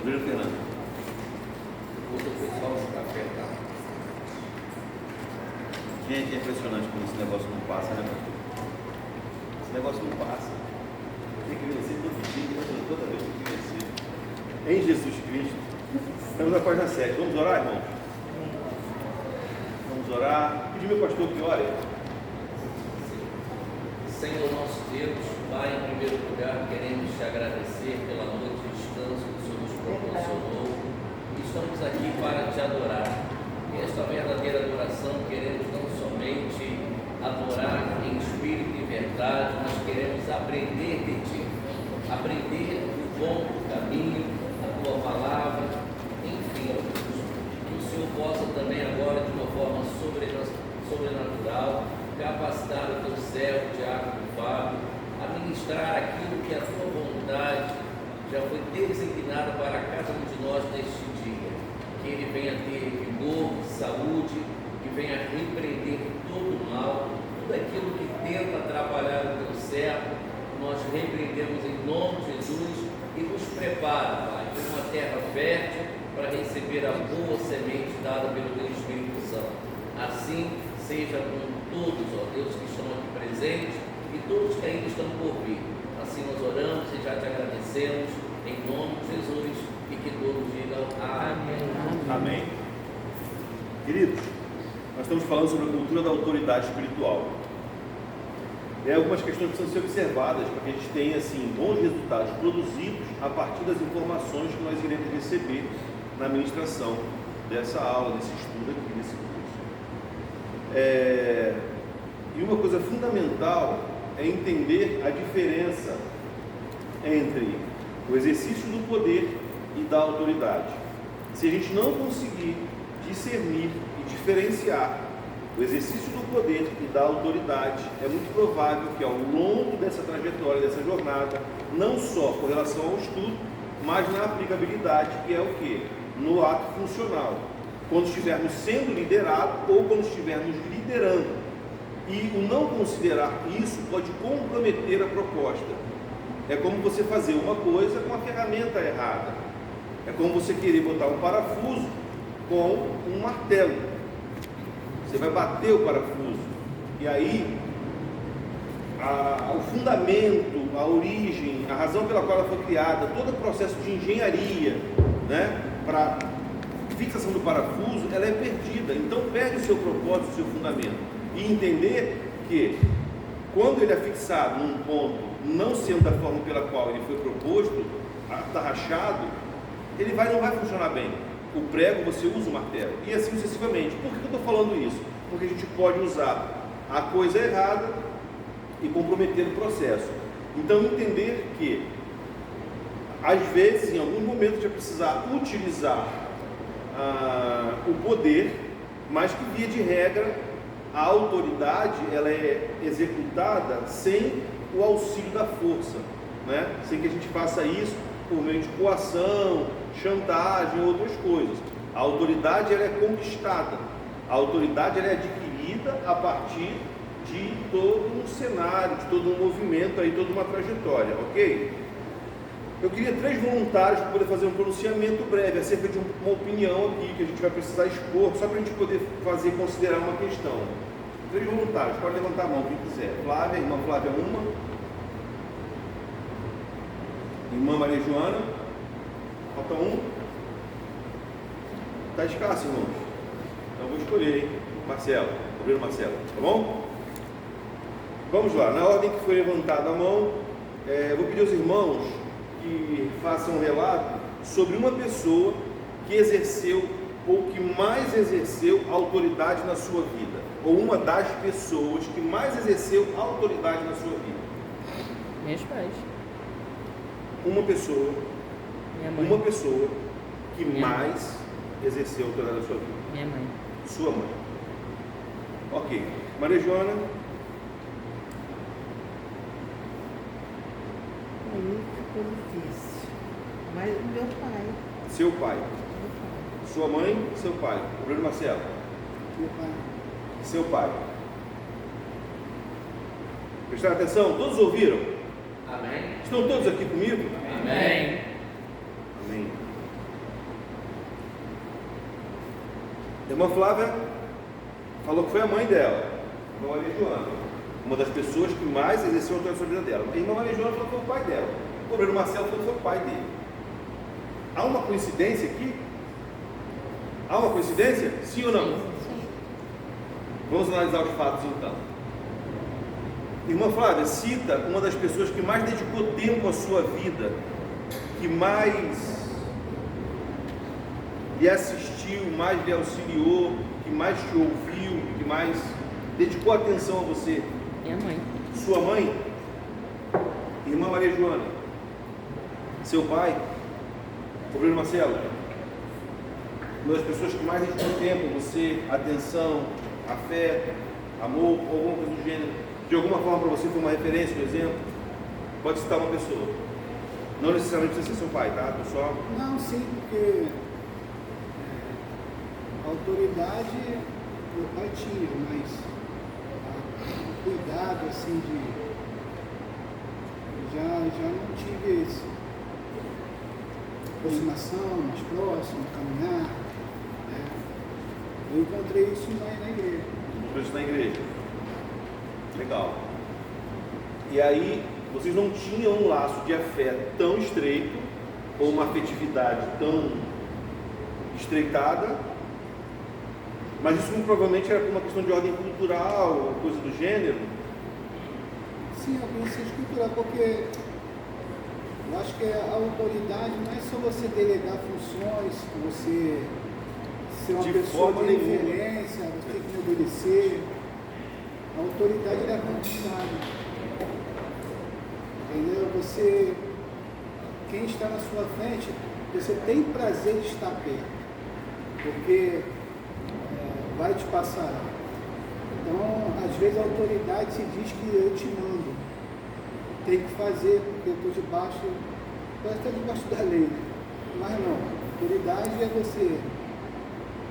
Obreiro Fernando. Hoje o pessoal está apertado. Gente, é impressionante como esse negócio não passa, né, pastor? Esse negócio não passa. Tem que vencer todo dia, toda vez tem que vencer. Em Jesus Cristo. Estamos na página 7. Vamos orar, irmãos? Vamos orar. Pedir meu pastor que ore. Senhor nosso Deus, Pai, em primeiro lugar, queremos te agradecer pela noite de descanso que o Senhor nos proporcionou. Estamos aqui para te adorar. E esta verdadeira adoração queremos não somente adorar em espírito e verdade, mas queremos aprender de ti, aprender o bom caminho, a tua palavra, enfim, que o Senhor possa também agora, de uma forma sobrenatural, capacitar o teu servo, Diácono Fábio, a ministrar aquilo que a tua vontade já foi designada para cada um de nós neste dia. Que ele venha ter vigor, saúde, que venha repreender todo o mal, tudo aquilo que tenta atrapalhar o teu servo, nós repreendemos em nome de Jesus e nos prepara, Pai, para uma terra fértil para receber a boa semente dada pelo teu Espírito Santo. Assim seja com todos, ó Deus, que estão aqui presentes e todos que ainda estão por vir. Assim nós oramos e já te agradecemos em nome de Jesus e que todos digam amém. Amém. Queridos, nós estamos falando sobre a cultura da autoridade espiritual. Algumas questões precisam ser observadas para que a gente tenha assim, bons resultados produzidos a partir das informações que nós iremos receber na ministração dessa aula, desse estudo aqui, desse curso. E uma coisa fundamental é entender a diferença entre o exercício do poder e da autoridade. Se a gente não conseguir discernir e diferenciar o exercício do poder e da autoridade, é muito provável que ao longo dessa trajetória, dessa jornada, não só com relação ao estudo, mas na aplicabilidade, que é o quê? No ato funcional. Quando estivermos sendo liderados ou quando estivermos liderando. E o não considerar isso pode comprometer a proposta. É como você fazer uma coisa com a ferramenta errada. É como você querer botar um parafuso com um martelo. Você vai bater o parafuso. E aí, o fundamento, a origem, a razão pela qual ela foi criada, todo o processo de engenharia, né, para fixação do parafuso, ela é perdida. Então, pegue o seu propósito, o seu fundamento. E entender que, quando ele é fixado num ponto, não sendo da forma pela qual ele foi proposto, atarrachado, ele não vai funcionar bem. O prego, você usa o martelo, e assim sucessivamente. Por que eu estou falando isso? Porque a gente pode usar a coisa errada e comprometer o processo. Então, entender que, às vezes, em alguns momentos, a gente vai precisar utilizar o poder, mas que, via de regra, a autoridade ela é executada sem o auxílio da força, né? Sem que a gente faça isso por meio de coação, chantagem, outras coisas. A autoridade ela é conquistada, a autoridade ela é adquirida a partir de todo um cenário, de todo um movimento, aí, toda uma trajetória, ok? Eu queria 3 voluntários para poder fazer um pronunciamento breve acerca de uma opinião aqui que a gente vai precisar expor, só para a gente poder considerar uma questão. 3 voluntários, pode levantar a mão quem quiser. Flávia, irmã Flávia, uma. Irmã Maria Joana, falta um. Está escasso, irmãos. Então eu vou escolher, hein? Marcelo, obreiro Marcelo, tá bom? Vamos lá, na ordem que foi levantada a mão, eu vou pedir aos irmãos que façam um relato sobre uma pessoa que exerceu ou que mais exerceu autoridade na sua vida, ou uma das pessoas que mais exerceu autoridade na sua vida. Meus pais. Uma pessoa, Minha mãe. uma pessoa que Minha mais exerceu autoridade na sua vida. Minha mãe. Sua mãe. Ok. Maria Joana. Para mim ficou difícil. Mas meu pai. Seu pai. Meu pai. Sua mãe, seu pai. Bruno Marcelo. Meu pai. Seu pai. Prestaram atenção? Todos ouviram? Amém. Estão todos aqui comigo? Amém. Amém. irmã Flávia falou que foi a mãe dela, a irmã Maria Joana, uma das pessoas que mais exerceu autoridade sobre a vida dela. A irmã Maria Joana falou que foi o pai dela. O obreiro Marcelo falou que foi o pai dele. Há uma coincidência aqui? Há uma coincidência? Sim ou não? Sim. Vamos analisar os fatos então. Irmã Flávia cita uma das pessoas que mais dedicou tempo à sua vida, que mais lhe assistiu, mais lhe auxiliou, que mais te ouviu, que mais dedicou atenção a você. Minha mãe. Sua mãe, irmã Maria Joana, seu pai, obreiro Marcelo, uma das pessoas que mais dedicou tempo a você, atenção, afeto, amor, ou alguma coisa do gênero, de alguma forma para você foi uma referência, um exemplo. Pode citar uma pessoa, não necessariamente precisa ser seu pai, tá pessoal? Não, sim, porque a autoridade meu pai tinha, mas o cuidado assim já não tive esse aproximação, mais próximo, caminhar. Né? Eu encontrei isso na igreja. Encontrou isso na igreja. Legal. E aí, vocês não tinham um laço de afeto tão estreito, ou uma afetividade tão estreitada, mas isso muito provavelmente era por uma questão de ordem cultural, coisa do gênero. Sim, eu conheci cultural, porque eu acho que a autoridade não é só você delegar funções, você ser uma De pessoa forma de nenhuma. referência, você tem que me obedecer. A autoridade é conquistada. Entendeu? Você, quem está na sua frente, você tem prazer de estar perto, porque vai te passar. Então, às vezes a autoridade se diz que eu te mando. Tem que fazer, porque eu estou debaixo, parece estar debaixo da lei. Mas não, a autoridade é você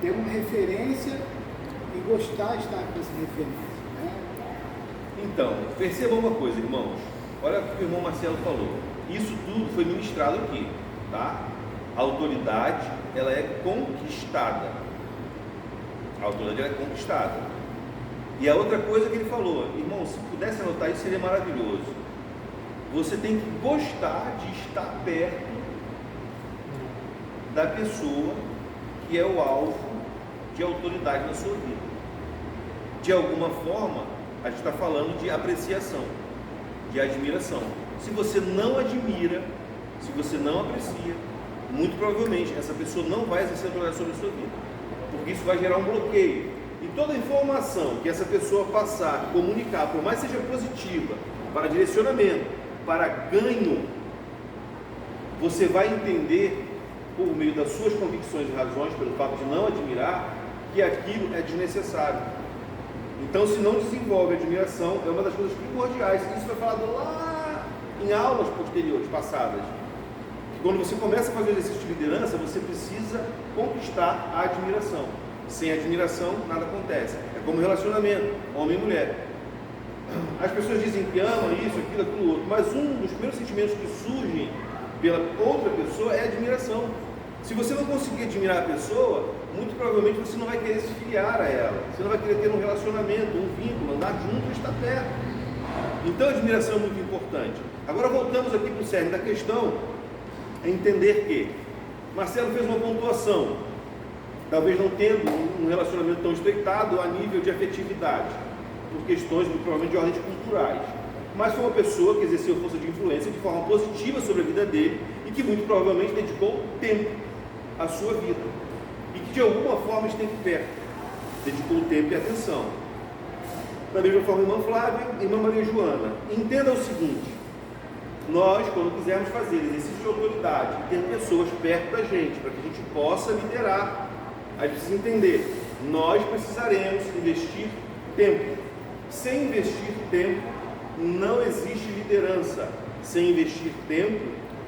ter uma referência e gostar de estar com essa referência. Né? Então, percebam uma coisa, irmãos. Olha o que o irmão Marcelo falou. Isso tudo foi ministrado aqui, tá? A autoridade, ela é conquistada. A autoridade ela é conquistada. E a outra coisa que ele falou, irmão, se pudesse anotar isso seria maravilhoso. Você tem que gostar de estar perto da pessoa que é o alvo de autoridade na sua vida. De alguma forma, a gente está falando de apreciação, de admiração. Se você não admira, se você não aprecia, muito provavelmente essa pessoa não vai exercer autoridade sobre a sua vida, porque isso vai gerar um bloqueio. E toda informação que essa pessoa passar, comunicar, por mais seja positiva, para direcionamento, para ganho, você vai entender, por meio das suas convicções e razões, pelo fato de não admirar, que aquilo é desnecessário. Então, se não desenvolve admiração, é uma das coisas primordiais. Isso foi falado lá em aulas posteriores, passadas. Quando você começa a fazer o exercício de liderança, você precisa conquistar a admiração. Sem admiração, nada acontece. É como relacionamento, homem e mulher. As pessoas dizem que amam isso, aquilo, outro, mas um dos primeiros sentimentos que surgem pela outra pessoa é a admiração. Se você não conseguir admirar a pessoa, muito provavelmente você não vai querer se filiar a ela, você não vai querer ter um relacionamento, um vínculo, andar junto e estar perto. Então a admiração é muito importante. Agora voltamos aqui para o cerne da questão, é entender que Marcelo fez uma pontuação, talvez não tendo um relacionamento tão estreitado a nível de afetividade, por questões muito provavelmente de ordens culturais, mas foi uma pessoa que exerceu força de influência de forma positiva sobre a vida dele e que muito provavelmente dedicou tempo à sua vida e que de alguma forma esteve perto, dedicou tempo e atenção. Da mesma forma, irmã Flávia e irmã Maria Joana. Entenda o seguinte: nós, quando quisermos fazer exercício de autoridade e ter pessoas perto da gente, para que a gente possa liderar, a gente precisa entender, nós precisaremos investir tempo. Sem investir tempo, não existe liderança. Sem investir tempo,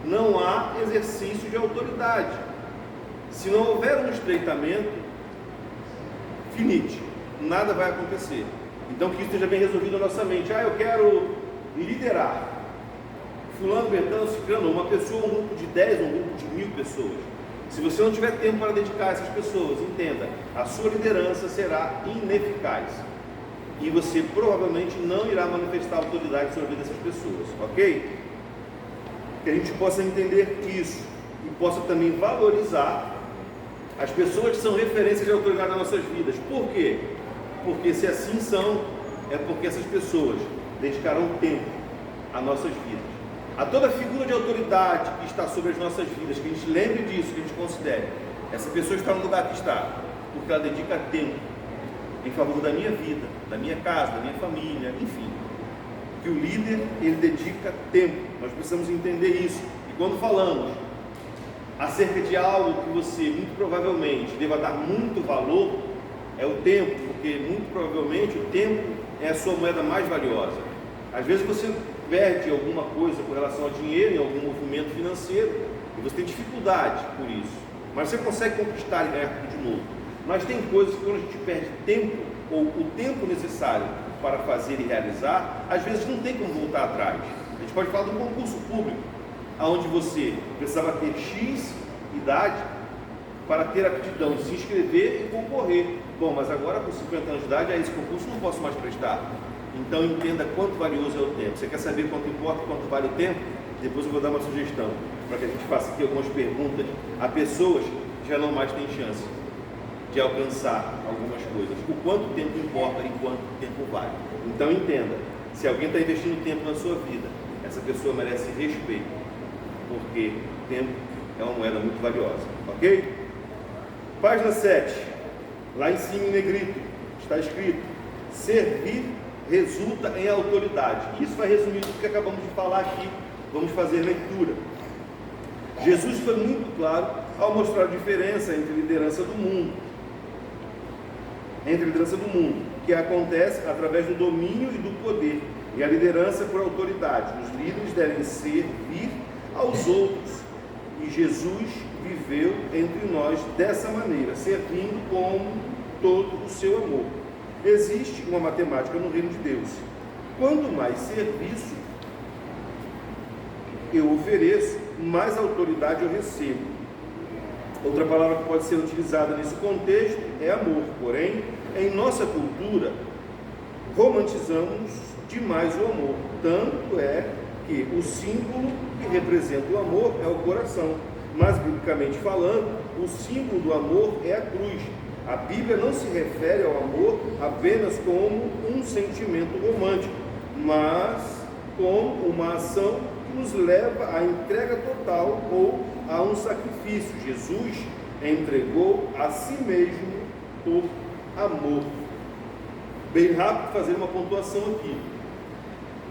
não há exercício de autoridade. Se não houver um estreitamento, finite, nada vai acontecer. Então que isso esteja bem resolvido na nossa mente. Eu quero liderar. Fulano, Bertano, Ciclano, uma pessoa, um grupo de 10, um grupo de 1000 pessoas. Se você não tiver tempo para dedicar a essas pessoas, entenda, a sua liderança será ineficaz. E você provavelmente não irá manifestar autoridade sobre a vida dessas pessoas, ok? Que a gente possa entender isso e possa também valorizar as pessoas que são referências de autoridade nas nossas vidas. Por quê? Porque se assim são, é porque essas pessoas dedicarão tempo às nossas vidas. A toda figura de autoridade que está sobre as nossas vidas, que a gente lembre disso, que a gente considere, essa pessoa está no lugar que está, porque ela dedica tempo em favor da minha vida, da minha casa, da minha família, enfim. Que o líder, ele dedica tempo. Nós precisamos entender isso. E quando falamos acerca de algo que você muito provavelmente deva dar muito valor, é o tempo, porque muito provavelmente o tempo é a sua moeda mais valiosa. Às vezes você perde alguma coisa com relação ao dinheiro, em algum movimento financeiro, e você tem dificuldade por isso, mas você consegue conquistar e ganhar tudo de novo. Mas tem coisas que quando a gente perde tempo, ou o tempo necessário para fazer e realizar, às vezes não tem como voltar atrás. A gente pode falar de um concurso público, onde você precisava ter X idade para ter a aptidão de se inscrever e concorrer. Bom, mas agora com 50 anos de idade, esse concurso não posso mais prestar. Então entenda quanto valioso é o tempo. Você quer saber quanto importa, quanto vale o tempo? Depois eu vou dar uma sugestão, para que a gente faça aqui algumas perguntas a pessoas que já não mais têm chance de alcançar algumas coisas. O quanto tempo importa e quanto tempo vale. Então entenda, se alguém está investindo tempo na sua vida, essa pessoa merece respeito, porque tempo é uma moeda muito valiosa, ok? Página 7, lá em cima em negrito, está escrito: servir resulta em autoridade. Isso vai resumir tudo que acabamos de falar aqui. Vamos fazer leitura. Jesus foi muito claro ao mostrar a diferença entre liderança do mundo, que acontece através do domínio e do poder, e a liderança por autoridade. Os líderes devem servir aos outros, e Jesus viveu entre nós dessa maneira, servindo com todo o seu amor. Existe uma matemática no reino de Deus: quanto mais serviço eu ofereço, mais autoridade eu recebo. Outra palavra que pode ser utilizada nesse contexto é amor. Porém, em nossa cultura, romantizamos demais o amor. Tanto é que o símbolo que representa o amor é o coração. Mas, biblicamente falando, o símbolo do amor é a cruz. A Bíblia não se refere ao amor apenas como um sentimento romântico, mas como uma ação que nos leva à entrega total ou a um sacrifício. Jesus entregou a si mesmo por amor. Bem rápido fazer uma pontuação aqui.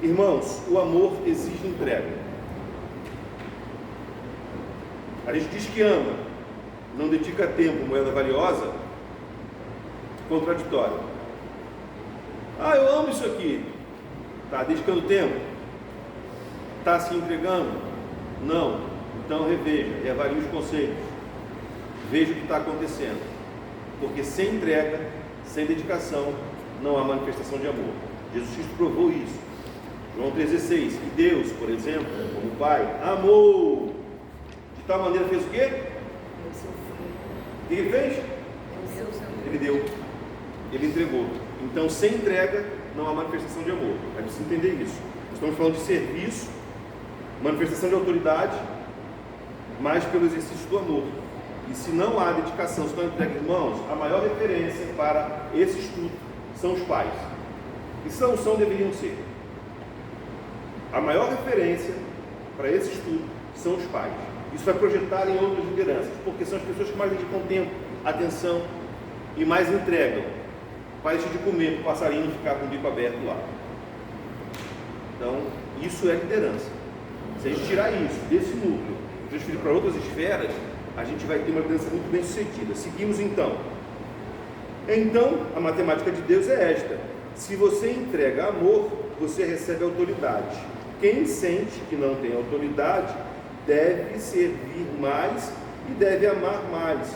Irmãos, o amor exige entrega. A gente diz que ama, não dedica tempo, moeda valiosa. Contraditório. Ah, eu amo isso aqui. Está dedicando tempo? Está se entregando? Não. Então reveja, reavalie os conceitos. Veja o que está acontecendo. Porque sem entrega, sem dedicação, não há manifestação de amor. Jesus Cristo provou isso. João 3,16. E Deus, por exemplo, como Pai, amou. De tal maneira fez o quê? O que ele fez? Ele deu. Ele entregou. Então, sem entrega, não há manifestação de amor. É preciso entender isso. Estamos falando de serviço, manifestação de autoridade, mas pelo exercício do amor. E se não há dedicação, se não há entrega, irmãos, a maior referência para esse estudo são os pais. E se não são, deveriam ser. A maior referência para esse estudo são os pais. Isso vai projetar em outras lideranças, porque são as pessoas que mais dedicam tempo, atenção e mais entregam. Pai deixa de comer para o passarinho ficar com o bico aberto lá. Então, isso é liderança. Se a gente tirar isso desse núcleo, transferir para outras esferas, a gente vai ter uma liderança muito bem sucedida. Seguimos então. Então, a matemática de Deus é esta: se você entrega amor, você recebe autoridade. Quem sente que não tem autoridade deve servir mais e deve amar mais,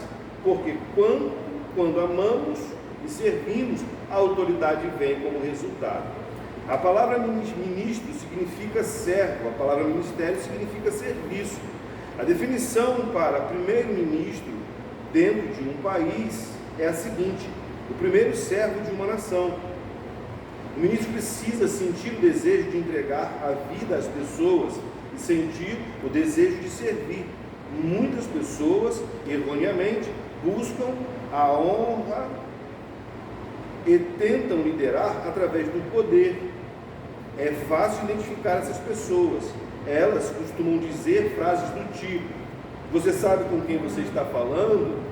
porque quando amamos e servimos, a autoridade vem como resultado. A palavra ministro significa servo, a palavra ministério significa serviço. A definição para primeiro-ministro dentro de um país é a seguinte: o primeiro servo de uma nação. O ministro precisa sentir o desejo de entregar a vida às pessoas e sentir o desejo de servir. Muitas pessoas, erroneamente, buscam a honra e tentam liderar através do poder. É fácil identificar essas pessoas. Elas costumam dizer frases do tipo: você sabe com quem você está falando?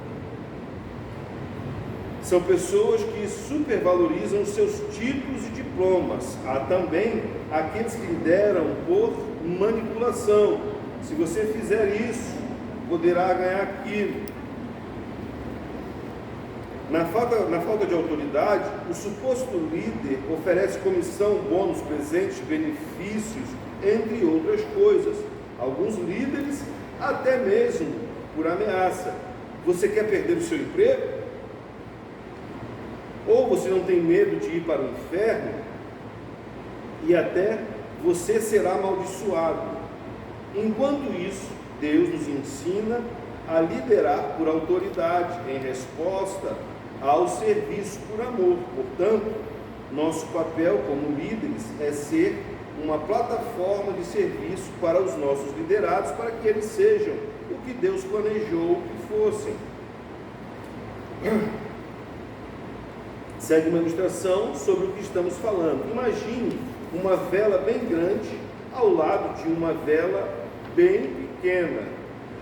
São pessoas que supervalorizam seus títulos e diplomas. Há também aqueles que lideram por manipulação. Se você fizer isso, poderá ganhar aquilo. Na falta de autoridade, o suposto líder oferece comissão, bônus, presentes, benefícios, entre outras coisas. Alguns líderes, até mesmo por ameaça. Você quer perder o seu emprego? Ou você não tem medo de ir para o inferno? E até você será amaldiçoado. Enquanto isso, Deus nos ensina a liderar por autoridade, em resposta ao serviço por amor. Portanto, nosso papel como líderes é ser uma plataforma de serviço para os nossos liderados, para que eles sejam o que Deus planejou que fossem. Segue uma ilustração sobre o que estamos falando. Imagine uma vela bem grande ao lado de uma vela bem pequena.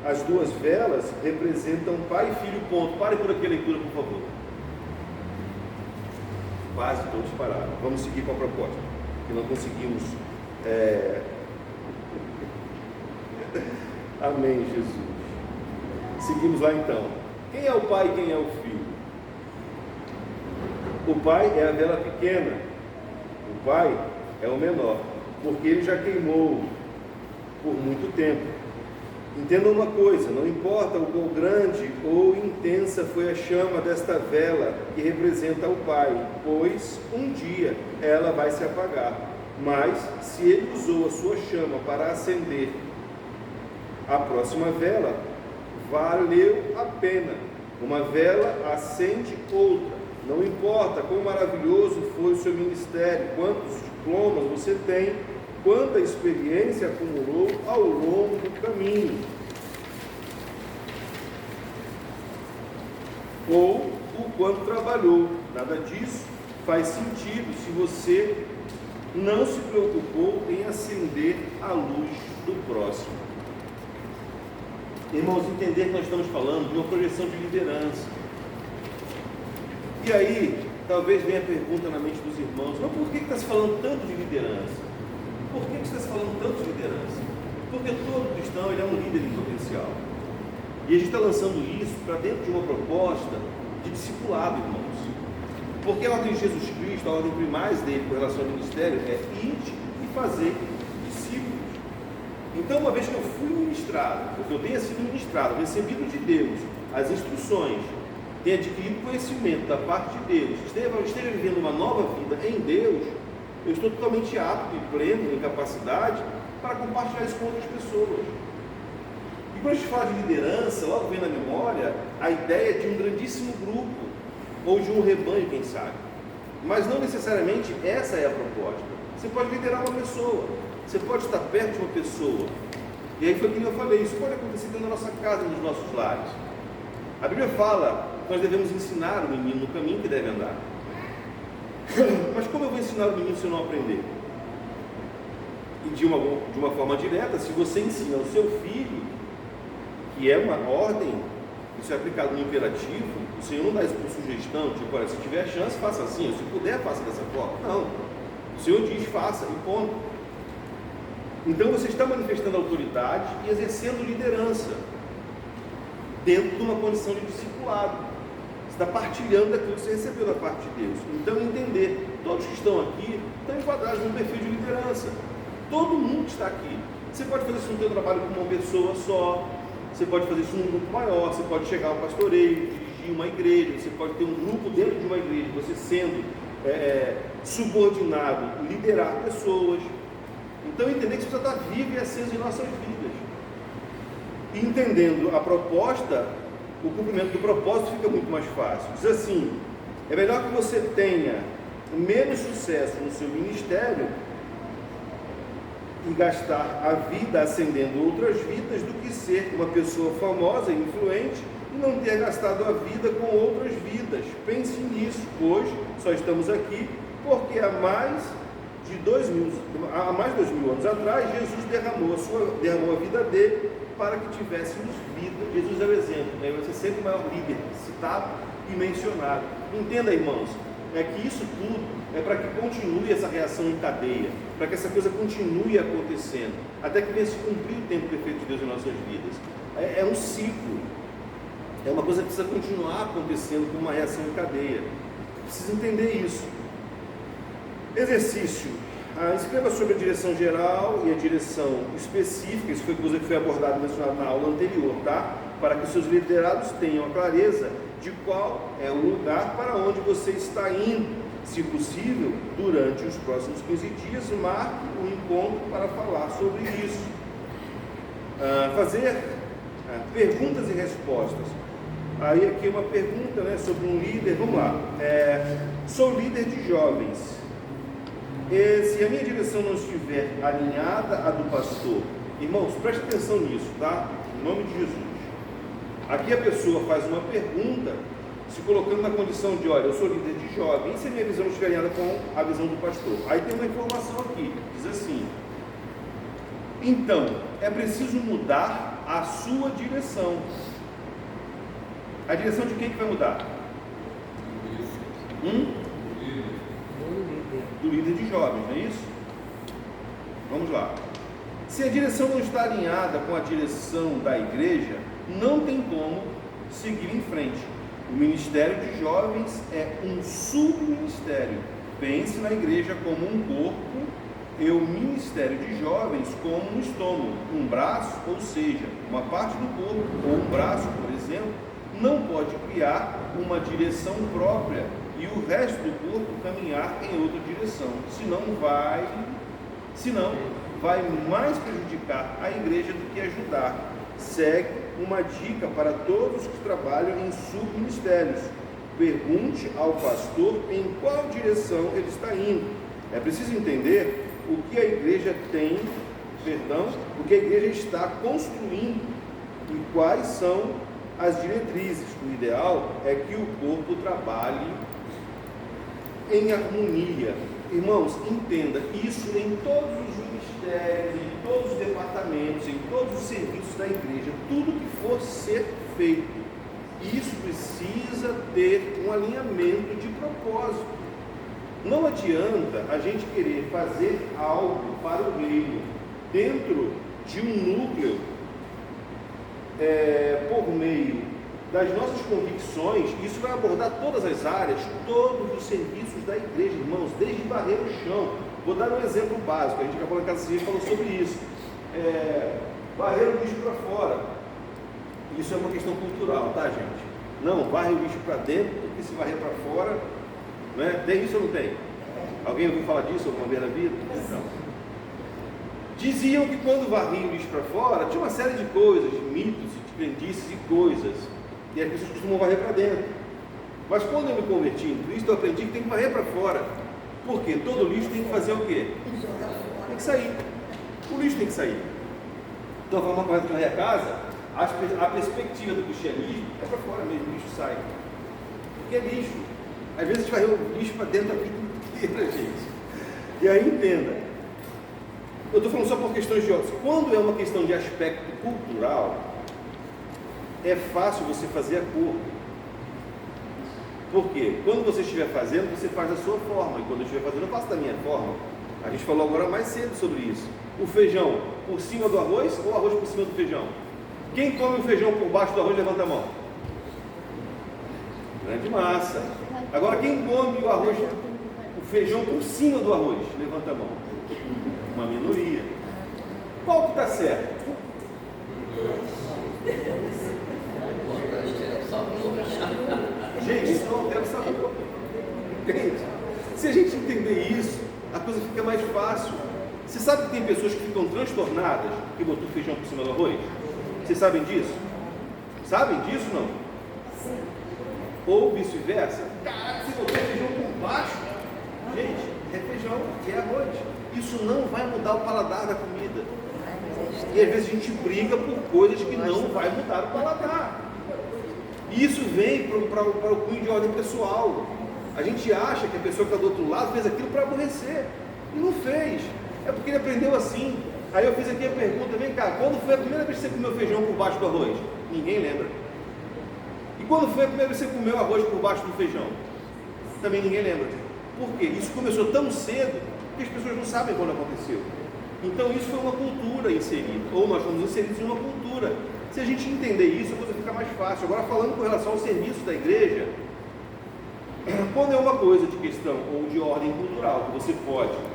As duas velas representam pai e filho, ponto. Pare por aqui a leitura, por favor. Quase todos pararam. Vamos seguir com a proposta, que não conseguimos. Amém, Jesus. Seguimos lá então. Quem é o pai e quem é o filho? O pai é a vela pequena. O pai é o menor, porque ele já queimou por muito tempo. Entenda uma coisa: não importa o quão grande ou intensa foi a chama desta vela que representa o Pai, pois um dia ela vai se apagar. Mas se ele usou a sua chama para acender a próxima vela, valeu a pena. Uma vela acende outra. Não importa quão maravilhoso foi o seu ministério, quantos diplomas você tem, quanta experiência acumulou ao longo do caminho, ou o quanto trabalhou. Nada disso faz sentido se você não se preocupou em acender a luz do próximo. Irmãos, entender que nós estamos falando de uma projeção de liderança. E aí, talvez venha a pergunta na mente dos irmãos: mas por que está se falando tanto de liderança? Por que está se falando tanto de liderança? Porque todo cristão ele é um líder em potencial. E a gente está lançando isso para dentro de uma proposta de discipulado, irmãos. Porque a ordem de Jesus Cristo, a ordem primais dele com relação ao ministério é ide e fazer discípulos. Então, uma vez que eu fui ministrado, porque eu tenha sido ministrado, recebido de Deus as instruções, tenha adquirido conhecimento da parte de Deus, esteja vivendo uma nova vida em Deus, eu estou totalmente apto e pleno em capacidade para compartilhar isso com outras pessoas. E quando a gente fala de liderança, logo vem na memória a ideia de um grandíssimo grupo, ou de um rebanho, quem sabe. Mas não necessariamente essa é a proposta. Você pode liderar uma pessoa, você pode estar perto de uma pessoa. E aí foi como eu falei, isso pode acontecer dentro da nossa casa, nos nossos lares. A Bíblia fala que nós devemos ensinar o menino no caminho que deve andar. Mas como eu vou ensinar o menino se eu não aprender? E de uma forma direta, se você ensina ao seu filho, que é uma ordem, isso é aplicado no imperativo, o Senhor não dá isso por sugestão, tipo, olha, se tiver chance, faça assim, ou se puder, faça dessa forma. Não. O Senhor diz, faça, e ponto. Então você está manifestando autoridade e exercendo liderança dentro de uma condição de discipulado. Você está partilhando daquilo que você recebeu da parte de Deus. Então entender, todos que estão aqui estão enquadrados num perfil de liderança. Todo mundo que está aqui. Você pode fazer isso no seu trabalho com uma pessoa só, você pode fazer isso num grupo maior, você pode chegar ao pastoreio, dirigir uma igreja, você pode ter um grupo dentro de uma igreja, você sendo subordinado, liderar pessoas. Então entender que você está vivo e aceso em nossas vidas. E entendendo a proposta, o cumprimento do propósito fica muito mais fácil. Diz assim: é melhor que você tenha menos sucesso no seu ministério e gastar a vida acendendo outras vidas do que ser uma pessoa famosa e influente e não ter gastado a vida com outras vidas. Pense nisso. Hoje só estamos aqui porque há mais de 2000 anos atrás, Jesus derramou a vida dele para que tivéssemos vida. Jesus é o exemplo, né? Vai ser sempre o maior líder citado e mencionado. Entenda, irmãos, é que isso tudo é para que continue essa reação em cadeia, para que essa coisa continue acontecendo, até que venha se cumprir o tempo perfeito de Deus em nossas vidas. É um ciclo, é uma coisa que precisa continuar acontecendo com uma reação em cadeia. Precisa entender isso. Exercício. Escreva sobre a direção geral e a direção específica. Isso foi coisa que foi abordado e mencionado na aula anterior, tá? Para que os seus liderados tenham a clareza de qual é o lugar para onde você está indo. Se possível, durante os próximos 15 dias, marque um encontro para falar sobre isso. Fazer perguntas e respostas. Aí aqui uma pergunta, né, sobre um líder. Vamos lá. Sou líder de jovens. Se a minha direção não estiver alinhada à do pastor, irmãos, preste atenção nisso, tá? Em nome de Jesus. Aqui a pessoa faz uma pergunta, se colocando na condição de: olha, eu sou líder de jovem, e se a minha visão não estiver alinhada com a visão do pastor? Aí tem uma informação aqui, diz assim: então, é preciso mudar a sua direção. A direção de quem que vai mudar? Do líder de jovens, não é isso? Vamos lá. Se a direção não está alinhada com a direção da igreja, não tem como seguir em frente. O ministério de jovens é um subministério. Pense na igreja como um corpo e o ministério de jovens como um estômago, um braço, ou seja, uma parte do corpo, ou um braço, por exemplo, não pode criar uma direção própria e o resto do corpo caminhar em outra direção, senão vai mais prejudicar a igreja do que ajudar. Segue uma dica para todos que trabalham em subministérios: pergunte ao pastor em qual direção ele está indo. É preciso entender o que a igreja o que a igreja está construindo e quais são as diretrizes. O ideal é que o corpo trabalhe em harmonia. Irmãos, entenda isso em todos os ministérios, em todos os departamentos, em todos os serviços da igreja. Tudo que for ser feito, isso precisa ter um alinhamento de propósito. Não adianta a gente querer fazer algo para o reino dentro de um núcleo por meio das nossas convicções. Isso vai abordar todas as áreas, todos os serviços da igreja, irmãos, desde varrer o chão. Vou dar um exemplo básico. A gente acabou na casa civil e falou sobre isso. Varrer o lixo para fora. Isso é uma questão cultural, tá, gente? Não, varre o lixo para dentro, porque se varrer para fora, né? Tem isso ou não tem? Alguém ouviu falar disso alguma vez na vida? Não. Diziam que quando varriam o lixo para fora, tinha uma série de coisas, de mitos, de crendices e coisas, e as pessoas costumam varrer para dentro. Mas quando eu me converti em Cristo, eu aprendi que tem que varrer para fora. Por quê? Todo lixo tem que fazer o quê? Tem que sair. O lixo tem que sair. Então, vamos correta de varrer a casa, a perspectiva do cristianismo é para fora mesmo, o lixo sai. Porque é lixo. Às vezes a gente varre o lixo para dentro da vida inteira, gente. E aí entenda. Eu estou falando só por questões de ordem. Quando é uma questão de aspecto cultural, é fácil você fazer acordo. Por quê? Quando você estiver fazendo, você faz da sua forma. E quando eu estiver fazendo, eu faço da minha forma. A gente falou agora mais cedo sobre isso. O feijão por cima do arroz ou o arroz por cima do feijão? Quem come o feijão por baixo do arroz, levanta a mão. Grande massa. Agora, quem come o feijão por cima do arroz, levanta a mão. Uma minoria. Qual que está certo? Gente, isso não altera o sabor. Entende? Se a gente entender isso, a coisa fica mais fácil. Você sabe que tem pessoas que ficam transtornadas que botou feijão por cima do arroz? Vocês sabem disso? Sabem disso não? Sim. Ou vice-versa? Caraca, você botou feijão por baixo? Gente, é feijão, é arroz. Isso não vai mudar o paladar da comida. E às vezes a gente briga por coisas que não vai mudar o paladar. E isso vem para o cunho de ordem pessoal. A gente acha que a pessoa que está do outro lado fez aquilo para aborrecer. E não fez. É porque ele aprendeu assim. Aí eu fiz aqui a pergunta, vem cá, quando foi a primeira vez que você comeu feijão por baixo do arroz? Ninguém lembra. E quando foi a primeira vez que você comeu arroz por baixo do feijão? Também ninguém lembra. Por quê? Isso começou tão cedo que as pessoas não sabem quando aconteceu. Então isso foi uma cultura inserida, ou nós fomos inseridos em uma cultura. Se a gente entender isso, a coisa fica mais fácil. Agora, falando com relação ao serviço da igreja, quando é uma coisa de questão ou de ordem cultural, que você pode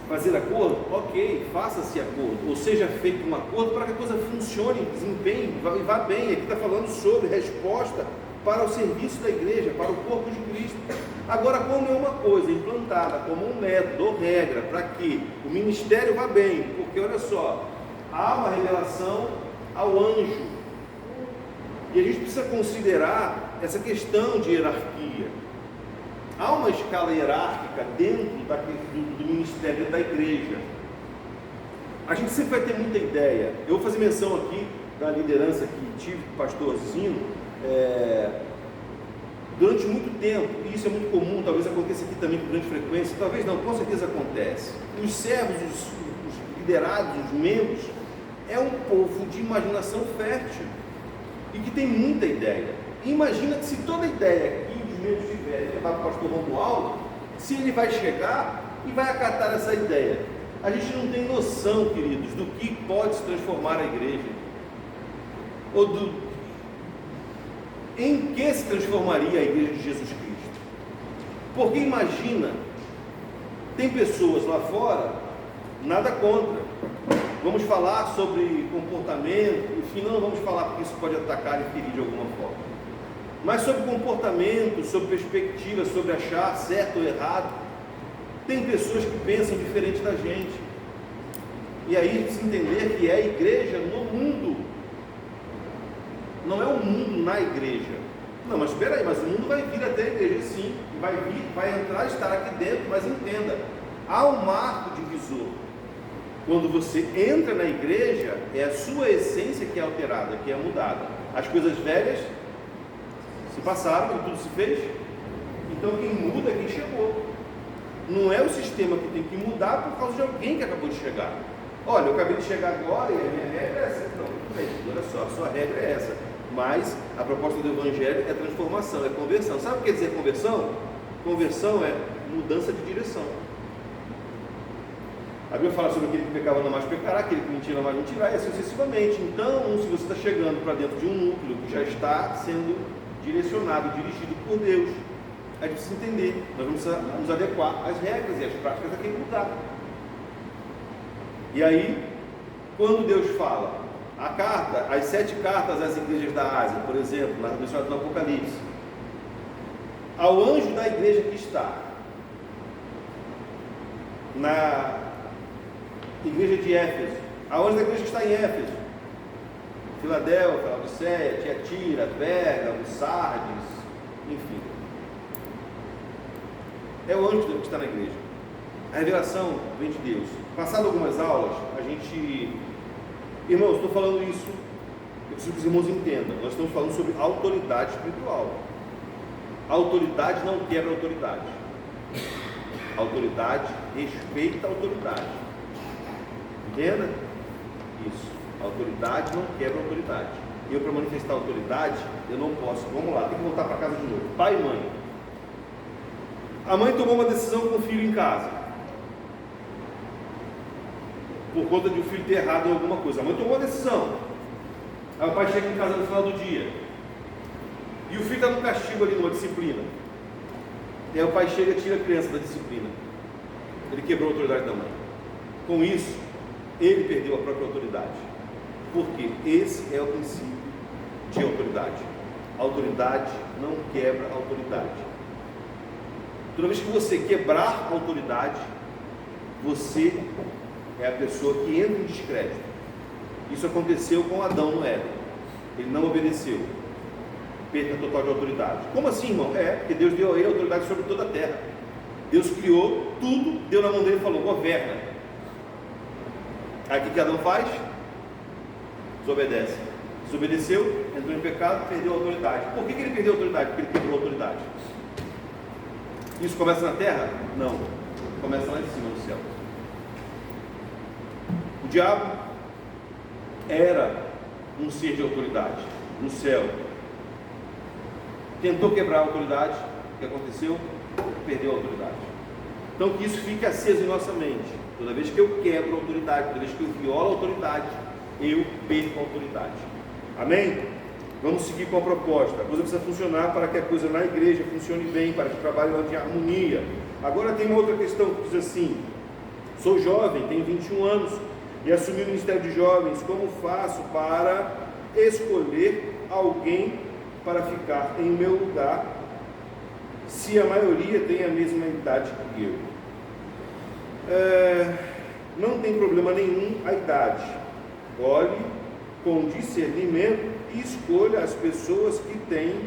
fazer acordo, ok, faça-se acordo, ou seja feito um acordo para que a coisa funcione, desempenhe e vá bem. Aqui está falando sobre resposta para o serviço da igreja, para o corpo de Cristo. Agora, quando é uma coisa implantada como um método ou regra para que o ministério vá bem, porque olha só, há uma revelação ao anjo, e a gente precisa considerar essa questão de hierarquia. Há uma escala hierárquica dentro do ministério, dentro da igreja. A gente sempre vai ter muita ideia. Eu vou fazer menção aqui da liderança que tive com o pastor Zino. Durante muito tempo, e isso é muito comum, talvez aconteça aqui também com grande frequência, talvez não, com certeza acontece. Os servos, os liderados, os membros, é um povo de imaginação fértil e que tem muita ideia. Imagina que se toda ideia que os membros tiverem levar para o pastor Romualdo, se ele vai chegar e vai acatar essa ideia. A gente não tem noção, queridos, do que pode se transformar a igreja, ou em que se transformaria a igreja de Jesus Cristo. Porque imagina, tem pessoas lá fora, nada contra, vamos falar sobre comportamento, enfim, não vamos falar porque isso pode atacar e ferir de alguma forma, mas sobre comportamento, sobre perspectiva, sobre achar certo ou errado. Tem pessoas que pensam diferente da gente, e aí a gente precisa entender que é a igreja no mundo, não é o mundo na igreja. Não, mas espera aí, mas o mundo vai vir até a igreja, sim, vai vir, vai entrar, estar aqui dentro, mas entenda, há um marco divisor. Quando você entra na igreja, é a sua essência que é alterada, que é mudada. As coisas velhas se passaram e tudo se fez. Então quem muda é quem chegou. Não é o sistema que tem que mudar por causa de alguém que acabou de chegar. Olha, eu acabei de chegar agora e a minha regra é essa. Não, tudo bem, olha só, a sua regra é essa. Mas a proposta do Evangelho é transformação, é conversão. Sabe o que quer dizer conversão? Conversão é mudança de direção. A Bíblia fala sobre aquele que pecava não mais pecará, aquele que mentia não mais mentirá, e assim sucessivamente. Então, se você está chegando para dentro de um núcleo que já está sendo direcionado, dirigido por Deus, a gente precisa entender, nós vamos nos adequar às regras e às práticas daquele lugar. E aí, quando Deus fala a carta, as 7 cartas às igrejas da Ásia, por exemplo, mencionado no Apocalipse, ao anjo da igreja que está na igreja de Éfeso, a anjo da igreja que está em Éfeso, Filadélfia, Laodiceia, Tiatira, Pérgamo, Sardes, enfim, é o anjo que está na igreja. A revelação vem de Deus. Passado algumas aulas, a gente... Irmãos, estou falando isso, eu preciso que os irmãos entendam. Nós estamos falando sobre autoridade espiritual. A autoridade não quebra a autoridade. A autoridade respeita a autoridade. Entenda? Isso. A autoridade não quebra a autoridade. Eu, para manifestar a autoridade, eu não posso. Vamos lá, tem que voltar para casa de novo. Pai e mãe. A mãe tomou uma decisão com o filho em casa, por conta de o filho ter errado em alguma coisa. A mãe tomou uma decisão. Aí o pai chega em casa no final do dia, e o filho está no castigo ali, numa disciplina. E aí o pai chega e tira a criança da disciplina. Ele quebrou a autoridade da mãe. Com isso, ele perdeu a própria autoridade. Porque esse é o princípio de autoridade. A autoridade não quebra a autoridade. Toda vez que você quebrar a autoridade, você é a pessoa que entra em descrédito. Isso aconteceu com Adão no Éden. Ele não obedeceu. Perda total de autoridade. Como assim, irmão? Porque Deus deu a ele autoridade sobre toda a terra. Deus criou tudo, deu na mão dele e falou: governa. Aí o que Adão faz? Desobedece. Desobedeceu, entrou em pecado, perdeu a autoridade. Por que ele perdeu a autoridade? Porque ele quebrou a autoridade. Isso começa na terra? Não. Começa lá em cima, no céu. O diabo era um ser de autoridade no céu. Tentou quebrar a autoridade. O que aconteceu? Perdeu a autoridade. Então que isso fique aceso em nossa mente. Toda vez que eu quebro a autoridade, toda vez que eu violo a autoridade, eu perco a autoridade. Amém? Vamos seguir com a proposta. A coisa precisa funcionar para que a coisa na igreja funcione bem, para que o trabalho ande em harmonia. Agora tem uma outra questão que diz assim: sou jovem, tenho 21 anos e assumi o Ministério de Jovens. Como faço para escolher alguém para ficar em meu lugar, se a maioria tem a mesma idade que eu? Não tem problema nenhum a idade. Olhe com discernimento e escolha as pessoas que têm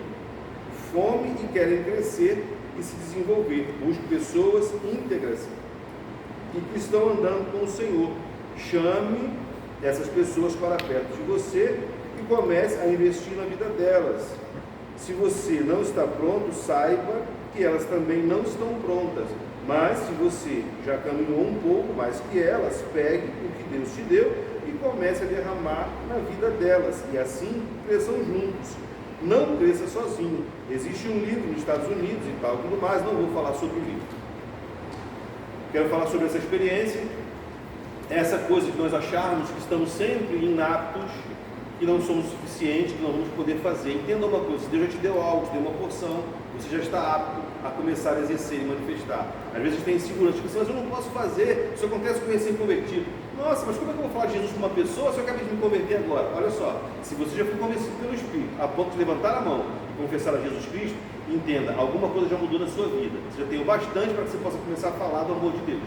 fome e querem crescer e se desenvolver. Busque pessoas íntegras e que estão andando com o Senhor. Chame essas pessoas para perto de você e comece a investir na vida delas. Se você não está pronto, saiba que elas também não estão prontas. Mas se você já caminhou um pouco mais que elas, pegue o que Deus te deu e comece a derramar na vida delas. E assim cresçam juntos. Não cresça sozinho. Existe um livro nos Estados Unidos e tal, tudo mais. Não vou falar sobre o livro. Quero falar sobre essa experiência. Essa coisa de nós acharmos que estamos sempre inaptos, que não somos suficientes, que não vamos poder fazer. Entenda uma coisa: se Deus já te deu algo, te deu uma porção, você já está apto a começar a exercer e manifestar. Às vezes tem insegurança, tipo assim, mas eu não posso fazer, isso acontece com o recém-convertido. Nossa, mas como é que eu vou falar de Jesus com uma pessoa se eu acabei de me converter agora? Olha só, se você já foi convencido pelo Espírito, a ponto de levantar a mão e confessar a Jesus Cristo, entenda, alguma coisa já mudou na sua vida. Você já tem o bastante para que você possa começar a falar do amor de Deus.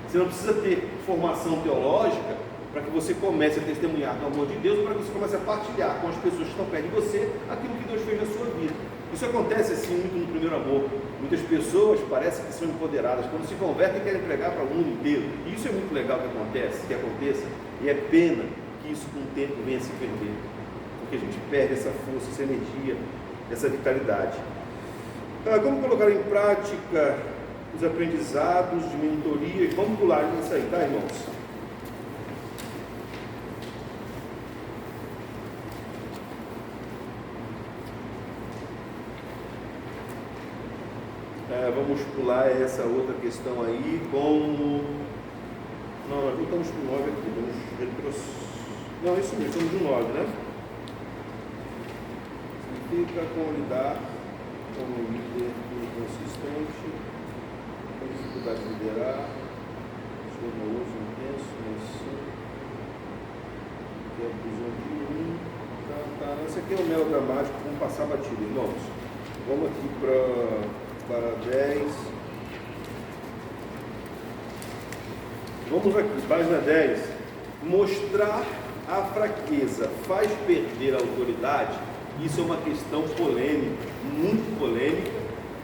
Você não precisa ter formação teológica para que você comece a testemunhar do amor de Deus, ou para que você comece a partilhar com as pessoas que estão perto de você aquilo que Deus fez na sua vida. Isso acontece assim muito no primeiro amor. Muitas pessoas parecem que são empoderadas, quando se convertem querem pregar para o mundo inteiro. E isso é muito legal que aconteça, e é pena que isso com o tempo venha a se perder, porque a gente perde essa força, essa energia, essa vitalidade. Como colocar em prática os aprendizados de mentoria? Vamos pular nisso aí, tá, irmãos? Vamos pular essa outra questão aí, como... Não, nós voltamos para o 9 aqui, vamos... Não, isso mesmo, estamos no 9, né? Significa como lidar com um líder inconsistente, com dificuldade de liderar, esforçoso, intenso, mas que é abusão de mim. Tá. Esse aqui é o melodramático, vamos passar batido, irmãos. Vamos aqui para 10. Vamos aqui, página 10. Mostrar a fraqueza faz perder a autoridade? Isso é uma questão polêmica, muito polêmica,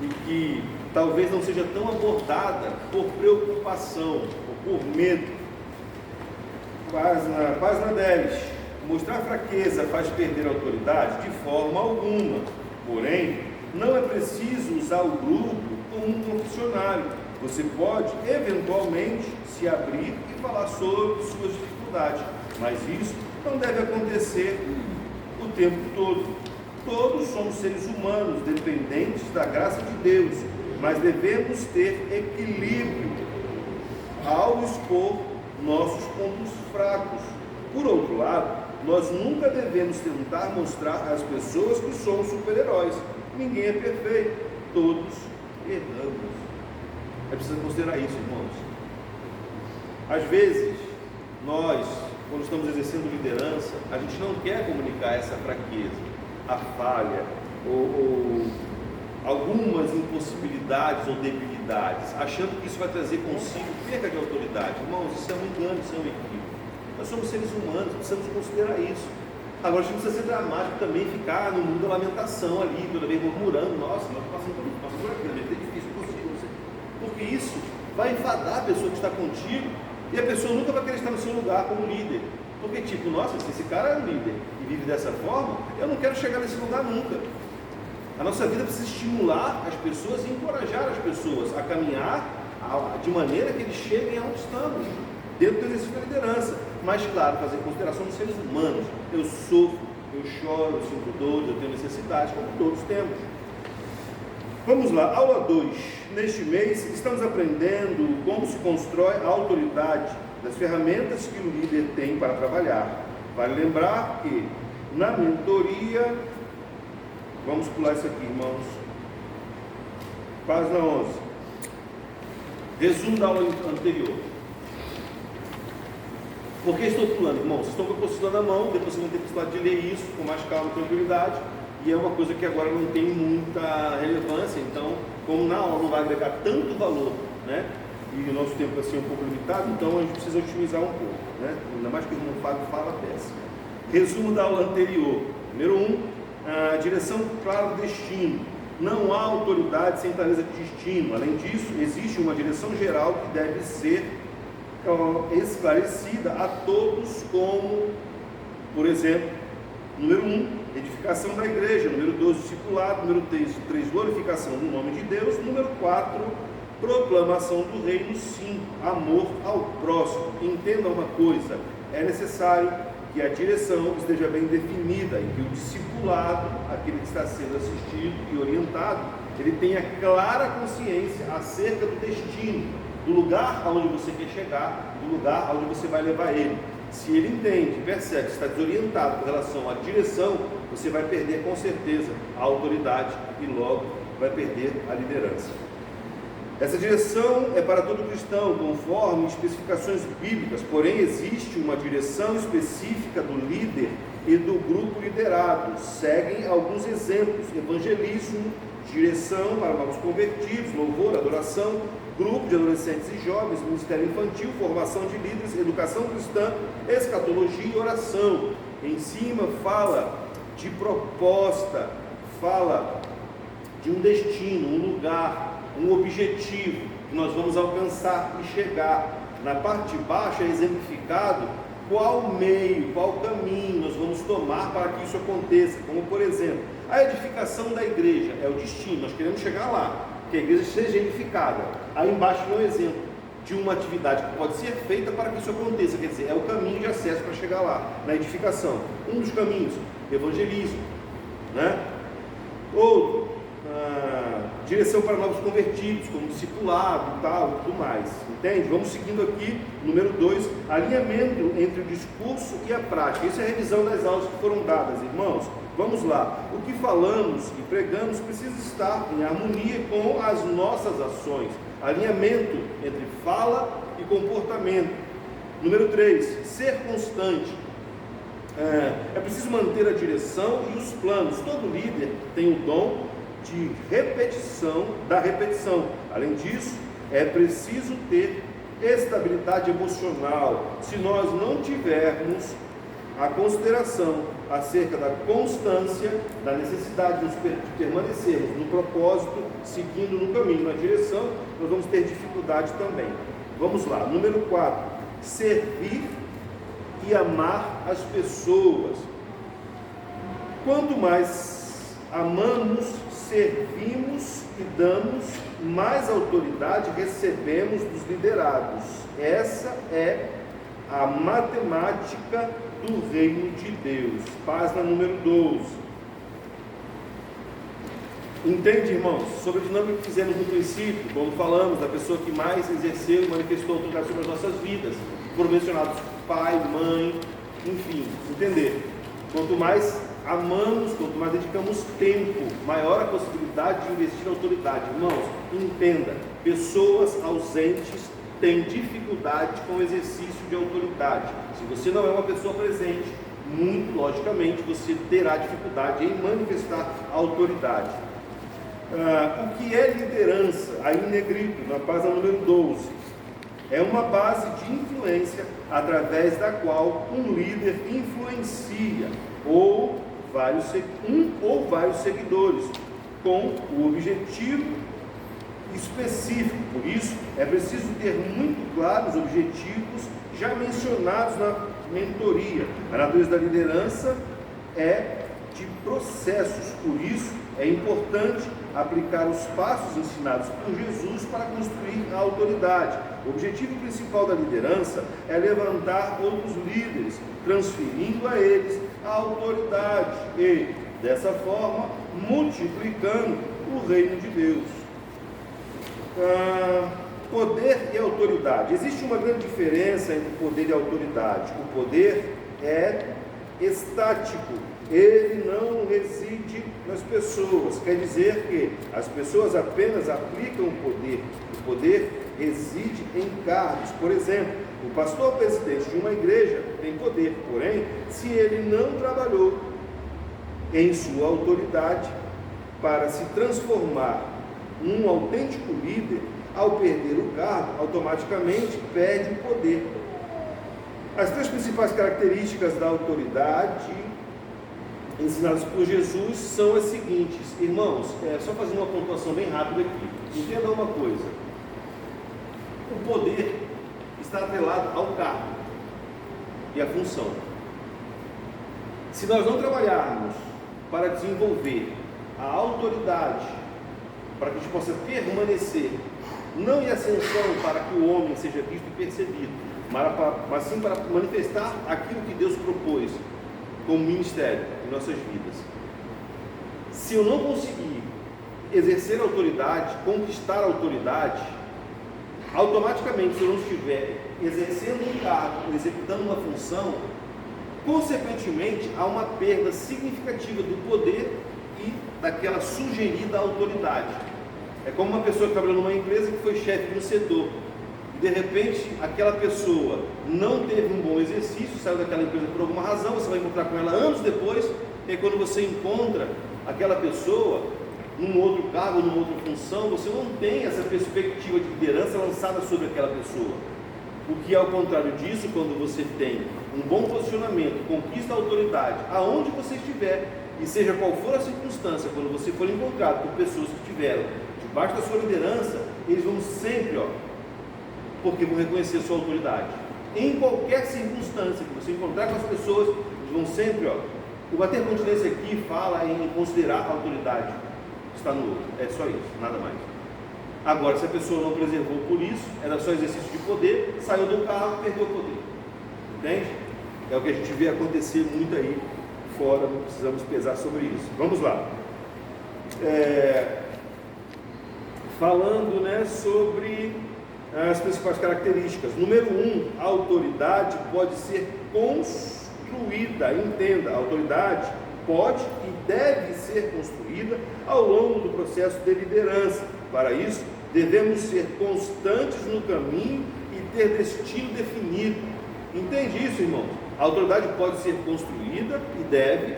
e que talvez não seja tão abordada por preocupação ou por medo. Página 10. Mostrar fraqueza faz perder a autoridade? De forma alguma. Porém, não é preciso usar o grupo como um confessionário. Você pode, eventualmente, se abrir e falar sobre suas dificuldades. Mas isso não deve acontecer o tempo todo. Todos somos seres humanos, dependentes da graça de Deus, mas devemos ter equilíbrio ao expor nossos pontos fracos. Por outro lado, nós nunca devemos tentar mostrar às pessoas que somos super-heróis. Ninguém é perfeito, todos erramos. É preciso considerar isso, irmãos. Às vezes, nós, quando estamos exercendo liderança, a gente não quer comunicar essa fraqueza, a falha, ou algumas impossibilidades ou debilidades, achando que isso vai trazer consigo perda de autoridade. Irmãos, isso é um engano, isso é um equívoco. Nós somos seres humanos, precisamos considerar isso. Agora, a gente precisa ser dramático também, ficar no mundo da lamentação ali, toda vez murmurando, nossa, nós passamos por aquilo, é difícil, impossível, porque isso vai enfadar a pessoa que está contigo, e a pessoa nunca vai querer estar no seu lugar como líder. Porque tipo, nossa, se esse cara é um líder e vive dessa forma, eu não quero chegar nesse lugar nunca. A nossa vida precisa estimular as pessoas e encorajar as pessoas a caminhar de maneira que eles cheguem aonde estamos, dentro do exercício da liderança. Mas claro, fazer consideração dos seres humanos. Eu sofro, eu choro, eu sinto dores, eu tenho necessidades, como todos temos. Vamos lá, aula 2. Neste mês estamos aprendendo como se constrói a autoridade, das ferramentas que o líder tem para trabalhar. Vale lembrar que na mentoria, vamos pular isso aqui, irmãos, página 11, resumo da aula anterior. Por que estou pulando, irmãos? Vocês estão com a apostila na mão, depois vocês vão ter possibilidade de ler isso com mais calma e tranquilidade, e é uma coisa que agora não tem muita relevância, então, como na aula não vai agregar tanto valor, né? E o nosso tempo vai ser um pouco limitado, então a gente precisa otimizar um pouco, né? Ainda mais que o irmão Fábio fala dessa. Resumo da aula anterior. Número 1, a direção clara do destino. Não há autoridade sem clareza de destino. Além disso, existe uma direção geral que deve ser esclarecida a todos, como, por exemplo, número 1, edificação da igreja. Número 2, discipulado. Número 3, glorificação do nome de Deus. Número 4, proclamação do reino. 5, amor ao próximo. Entenda uma coisa, é necessário que a direção esteja bem definida e que o discipulado, aquele que está sendo assistido e orientado, ele tenha clara consciência acerca do destino, do lugar aonde você quer chegar, do lugar aonde você vai levar ele. Se ele entende, percebe que está desorientado com relação à direção, você vai perder com certeza a autoridade e logo vai perder a liderança. Essa direção é para todo cristão, conforme especificações bíblicas, porém existe uma direção específica do líder e do grupo liderado. Seguem alguns exemplos: evangelismo, direção para novos convertidos, louvor, adoração, grupo de adolescentes e jovens, ministério infantil, formação de líderes, educação cristã, escatologia e oração. Em cima fala de proposta, fala de um destino, um lugar, um objetivo que nós vamos alcançar e chegar. Na parte de baixo é exemplificado qual meio, qual caminho nós vamos tomar para que isso aconteça. Como, por exemplo, a edificação da igreja é o destino, nós queremos chegar lá, que a igreja seja edificada. Aí embaixo é um exemplo de uma atividade que pode ser feita para que isso aconteça, quer dizer, é o caminho de acesso para chegar lá, na edificação. Um dos caminhos, evangelismo, né? Outro, direção para novos convertidos, como discipulado e tal, tudo mais, entende? Vamos seguindo aqui, número 2, alinhamento entre o discurso e a prática. Isso é a revisão das aulas que foram dadas, irmãos. Vamos lá, o que falamos e pregamos precisa estar em harmonia com as nossas ações, alinhamento entre fala e comportamento. Número 3, ser constante. É preciso manter a direção e os planos. Todo líder tem o dom de repetição da repetição. Além disso, é preciso ter estabilidade emocional. Se nós não tivermos a consideração acerca da constância, da necessidade de permanecermos no propósito, seguindo no caminho, na direção, nós vamos ter dificuldade também. Vamos lá, número 4, servir e amar as pessoas. Quanto mais amamos, servimos e damos, mais autoridade recebemos dos liderados. Essa é a matemática do reino de Deus. Página número 12. Entende, irmãos? Sobre a dinâmica que fizemos no princípio, quando falamos da pessoa que mais exerceu e manifestou autoridade sobre as nossas vidas, foram mencionados pai, mãe, enfim, entender. Quanto mais amamos, quanto mais dedicamos tempo, maior a possibilidade de investir na autoridade. Irmãos, entenda, pessoas ausentes têm dificuldade com o exercício de autoridade. Se você não é uma pessoa presente, muito logicamente você terá dificuldade em manifestar a autoridade. O que é liderança? Aí em negrito, na página número 12. é uma base de influência através da qual um líder influencia um ou vários seguidores com o objetivo específico. Por isso, é preciso ter muito claros os objetivos já mencionados na mentoria. A natureza da liderança é de processos, por isso é importante aplicar os passos ensinados por Jesus para construir a autoridade. O objetivo principal da liderança é levantar outros líderes, transferindo a eles a autoridade e, dessa forma, multiplicando o reino de Deus. Poder e autoridade. Existe uma grande diferença entre poder e autoridade. O poder é estático, ele não reside nas pessoas. Quer dizer que as pessoas apenas aplicam o poder reside em cargos. Por exemplo, o pastor presidente de uma igreja tem poder, porém, se ele não trabalhou em sua autoridade para se transformar um autêntico líder, ao perder o cargo, automaticamente perde o poder. As três principais características da autoridade ensinadas por Jesus são as seguintes. Irmãos, só fazer uma pontuação bem rápida aqui. Entenda uma coisa. O poder está atrelado ao cargo e à função. Se nós não trabalharmos para desenvolver a autoridade, para que a gente possa permanecer, não em ascensão para que o homem seja visto e percebido, mas sim para manifestar aquilo que Deus propôs como ministério em nossas vidas. Se eu não conseguir exercer a autoridade, conquistar a autoridade, automaticamente, se eu não estiver exercendo um cargo, executando uma função, consequentemente há uma perda significativa do poder e daquela sugerida autoridade. É como uma pessoa que trabalhou numa empresa que foi chefe de um setor. De repente, aquela pessoa não teve um bom exercício, saiu daquela empresa por alguma razão, você vai encontrar com ela anos depois, e aí quando você encontra aquela pessoa num outro cargo, numa outra função, você não tem essa perspectiva de liderança lançada sobre aquela pessoa. O que é ao contrário disso, quando você tem um bom posicionamento, conquista a autoridade, aonde você estiver, e seja qual for a circunstância, quando você for encontrado por pessoas que estiveram debaixo da sua liderança, eles vão sempre, porque vão reconhecer a sua autoridade. Em qualquer circunstância que você encontrar com as pessoas, eles vão sempre, o bater continência aqui fala em considerar a autoridade que está no outro. É só isso, nada mais. Agora, se a pessoa não preservou por isso, era só exercício de poder, saiu do carro, perdeu o poder. Entende? É o que a gente vê acontecer muito aí fora, não precisamos pesar sobre isso. Vamos lá. Falando, sobre as principais características. Número 1, a autoridade pode ser construída. Entenda, a autoridade pode e deve ser construída ao longo do processo de liderança. Para isso, devemos ser constantes no caminho e ter destino definido. Entende isso, irmãos? A autoridade pode ser construída e deve,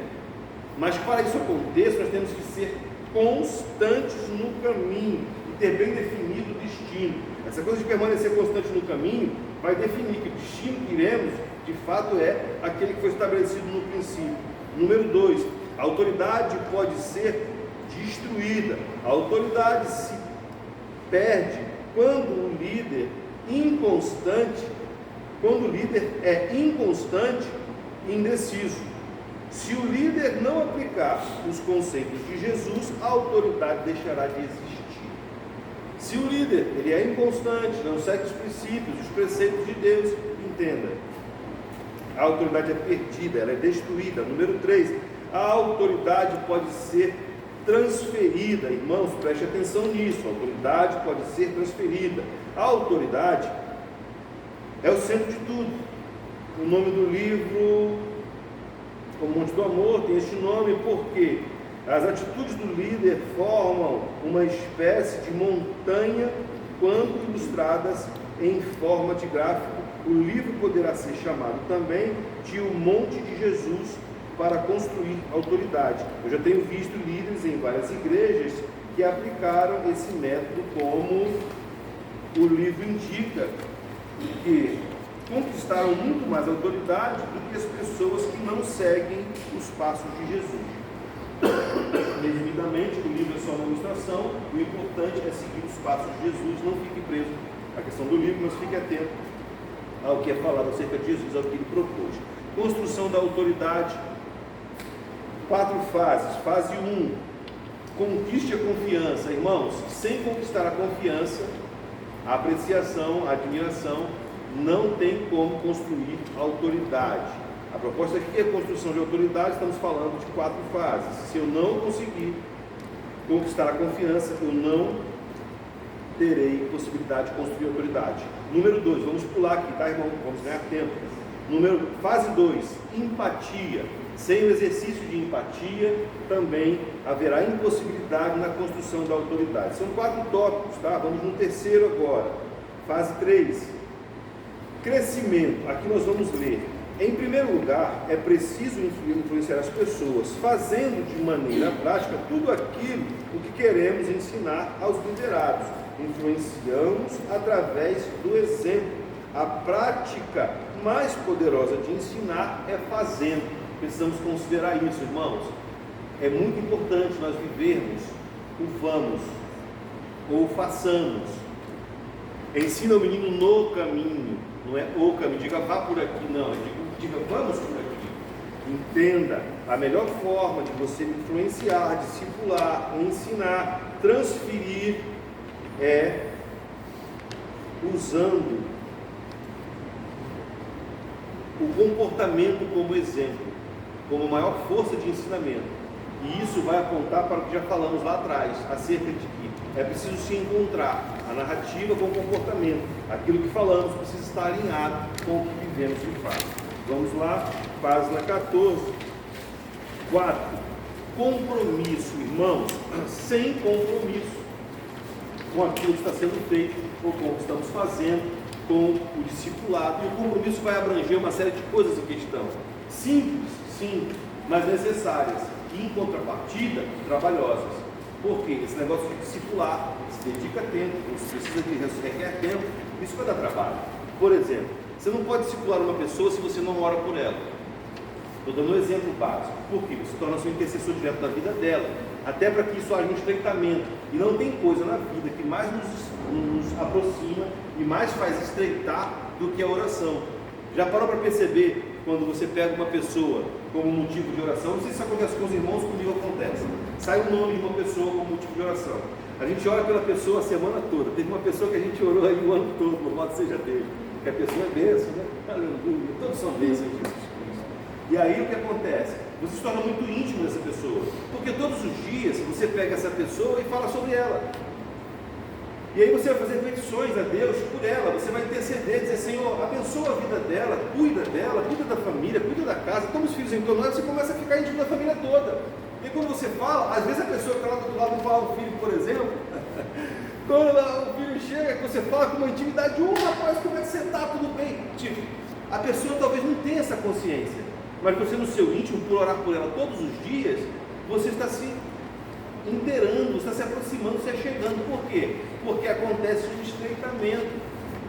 mas para isso aconteça, nós temos que ser constantes no caminho e ter bem definido o destino. Essa coisa de permanecer constante no caminho vai definir que o destino que iremos, de fato, é aquele que foi estabelecido no princípio. Número 2, a autoridade pode ser destruída. A autoridade se perde quando o líder é inconstante e indeciso. Se o líder não aplicar os conceitos de Jesus, a autoridade deixará de existir. Se o líder é inconstante, não segue os princípios, os preceitos de Deus, entenda, a autoridade é perdida, ela é destruída. Número 3, a autoridade pode ser transferida. Irmãos, preste atenção nisso, a autoridade pode ser transferida. A autoridade é o centro de tudo. O nome do livro, O Monte do Amor, tem este nome porque as atitudes do líder formam uma espécie de montanha quando ilustradas em forma de gráfico. O livro poderá ser chamado também de O Monte de Jesus para construir autoridade. Eu já tenho visto líderes em várias igrejas que aplicaram esse método como o livro indica, porque conquistaram muito mais autoridade do que as pessoas que não seguem os passos de Jesus. Resumidamente, o livro é só uma ilustração, o importante é seguir os passos de Jesus, não fique preso à questão do livro, mas fique atento ao que é falado acerca de Jesus, ao que ele propôs. Construção da autoridade, 4 fases. Fase 1, conquiste a confiança. Irmãos, sem conquistar a confiança, a apreciação, a admiração, não tem como construir a autoridade. A proposta aqui é a construção de autoridade, estamos falando de 4 fases. Se eu não conseguir conquistar a confiança, eu não terei possibilidade de construir autoridade. Número 2, vamos pular aqui, tá, irmão? Vamos ganhar tempo. Fase 2, empatia. Sem o exercício de empatia, também haverá impossibilidade na construção da autoridade. São 4 tópicos, tá? Vamos no terceiro agora. Fase 3, crescimento. Aqui nós vamos ler. Em primeiro lugar, é preciso influenciar as pessoas, fazendo de maneira prática tudo aquilo o que queremos ensinar aos liderados. Influenciamos através do exemplo. A prática mais poderosa de ensinar é fazendo. Precisamos considerar isso, irmãos. É muito importante nós vivermos o vamos ou façamos. Ensina o menino no caminho, não é o caminho. Diga vá por aqui, não. Diga vamos por aqui. Entenda, a melhor forma de você influenciar, discipular, ensinar, transferir é usando o comportamento como exemplo, como maior força de ensinamento. E isso vai apontar para o que já falamos lá atrás, acerca de que é preciso se encontrar a narrativa com o comportamento. Aquilo que falamos precisa estar alinhado com o que vivemos de fato. Vamos lá, página 14. 4. Compromisso, irmãos. Sem compromisso com aquilo que está sendo feito ou com o que estamos fazendo, com o discipulado. E o compromisso vai abranger uma série de coisas em questão. Simples, sim, mas necessárias. E, em contrapartida, trabalhosas. Porque esse negócio de discipular se dedica tempo, se precisa de requer tempo, isso vai dar trabalho. Por exemplo, você não pode discipular uma pessoa se você não ora por ela. Estou dando um exemplo básico. Por quê? Você torna-se um intercessor direto da vida dela, até para que isso haja um estreitamento. E não tem coisa na vida que mais nos aproxima e mais faz estreitar do que a oração. Já parou para perceber quando você pega uma pessoa como motivo de oração? Não sei se isso acontece com os irmãos, comigo acontece. Sai o nome de uma pessoa como motivo de oração. A gente ora pela pessoa a semana toda. Teve uma pessoa que a gente orou aí o ano todo, louvado seja Deus. Que a pessoa é bênção, né? Aleluia. Todos são bênçãos de Jesus Cristo. E aí o que acontece? Você se torna muito íntimo dessa pessoa. Porque todos os dias você pega essa pessoa e fala sobre ela. E aí você vai fazer petições a Deus por ela, você vai interceder, dizer, Senhor, abençoa a vida dela, cuida da família, cuida da casa, toma os filhos em torno dela, você começa a ficar íntimo da família toda. E quando você fala, às vezes a pessoa que está lá do outro lado não fala o filho, por exemplo, quando o filho chega, que você fala com uma intimidade, rapaz, como é que você está? Tudo bem? Tipo, a pessoa talvez não tenha essa consciência, mas você no seu íntimo, por orar por ela todos os dias, você está se inteirando, está se aproximando, se achegando. Por quê? Porque acontece um estreitamento.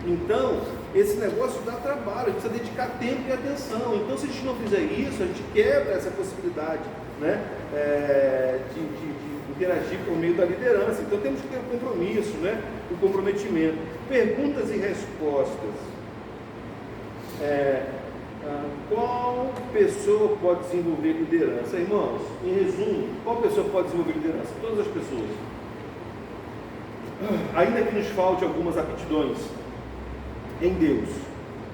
Então, esse negócio dá trabalho, a gente precisa dedicar tempo e atenção. Então, se a gente não fizer isso, a gente quebra essa possibilidade, né, de interagir por meio da liderança. Então, temos que ter o compromisso, né, o comprometimento. Perguntas e respostas. Qual pessoa pode desenvolver liderança? Irmãos, em resumo, qual pessoa pode desenvolver liderança? Todas as pessoas. Ainda que nos falte algumas aptidões, em Deus,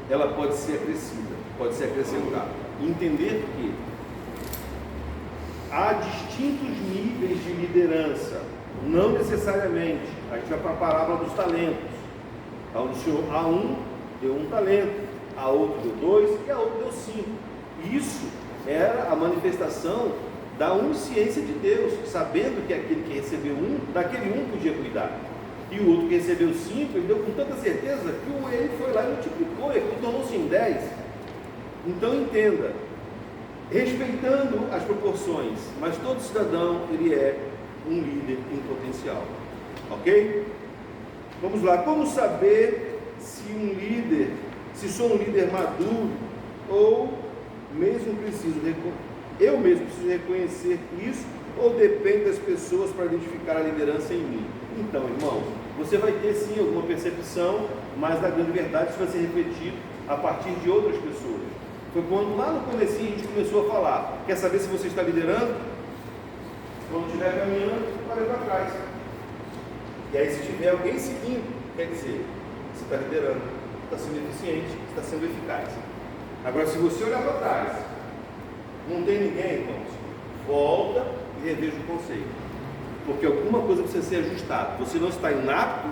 ela pode ser acrescida, pode ser acrescentada. Entender que há distintos níveis de liderança, não necessariamente. A gente vai para a parábola dos talentos. Onde o Senhor, a um deu um talento, a outro deu 2 e a outro deu 5. Isso era a manifestação da onisciência de Deus, sabendo que aquele que recebeu 1, daquele 1 podia cuidar. E o outro que recebeu 5, ele deu com tanta certeza que ele foi lá e multiplicou, e aquilo tornou-se em 10. Então entenda, respeitando as proporções, mas todo cidadão, ele é um líder em potencial. Ok? Vamos lá, como saber se um líder sou um líder maduro ou eu mesmo preciso reconhecer isso ou depende das pessoas para identificar a liderança em mim? Então, irmãos, você vai ter sim alguma percepção, mas na grande verdade isso vai ser refletido a partir de outras pessoas. Foi quando lá no comecinho a gente começou a falar, quer saber se você está liderando? Quando estiver caminhando, olha para trás. E aí se tiver alguém seguindo, quer dizer, você está liderando, está sendo eficiente, está sendo eficaz. Agora se você olhar para trás, não tem ninguém, irmãos, volta e reveja o conceito. Porque alguma coisa precisa ser ajustada. Você não está inapto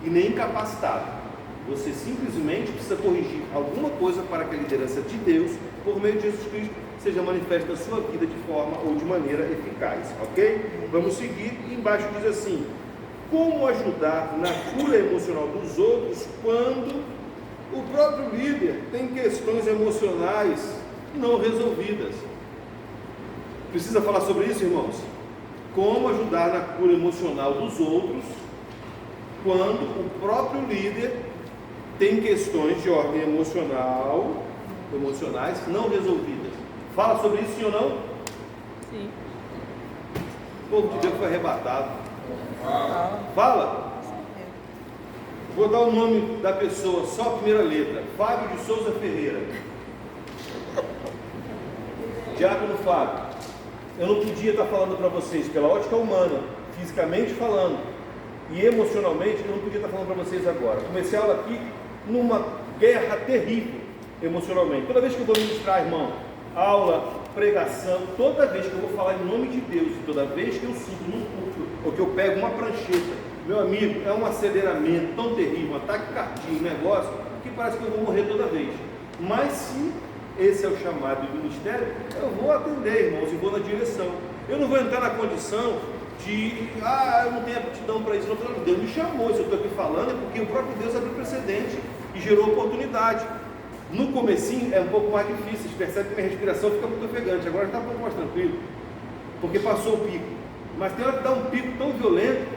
e nem incapacitado. Você simplesmente precisa corrigir alguma coisa para que a liderança de Deus, por meio de Jesus Cristo, seja manifesta na sua vida de forma ou de maneira eficaz, ok? Vamos seguir, e embaixo diz assim: como ajudar na cura emocional dos outros quando o próprio líder tem questões emocionais não resolvidas? Precisa falar sobre isso, irmãos? Como ajudar na cura emocional dos outros quando o próprio líder tem questões de ordem emocionais não resolvidas? Fala sobre isso, sim ou não? Sim. O povo de Deus foi arrebatado. Fala. Vou dar o nome da pessoa, só a primeira letra. Fábio de Souza Ferreira. Diácono Fábio, eu não podia estar falando para vocês pela ótica humana, fisicamente falando, e emocionalmente, eu não podia estar falando para vocês agora. Comecei a aula aqui numa guerra terrível emocionalmente. Toda vez que eu vou ministrar, irmão, aula, pregação, toda vez que eu vou falar em nome de Deus, toda vez que eu subo num culto, ou que eu pego uma prancheta, meu amigo, é um aceleramento tão terrível, um ataque cardíaco, um negócio, que parece que eu vou morrer toda vez. Mas se esse é o chamado do ministério, eu vou atender, irmãos, e vou na direção. Eu não vou entrar na condição de, eu não tenho aptidão para isso. Não, Deus me chamou, se eu estou aqui falando, é porque o próprio Deus abriu precedente e gerou oportunidade. No comecinho é um pouco mais difícil, você percebe que minha respiração fica muito ofegante, agora está um pouco mais tranquilo, porque passou o pico. Mas tem hora que dá um pico tão violento,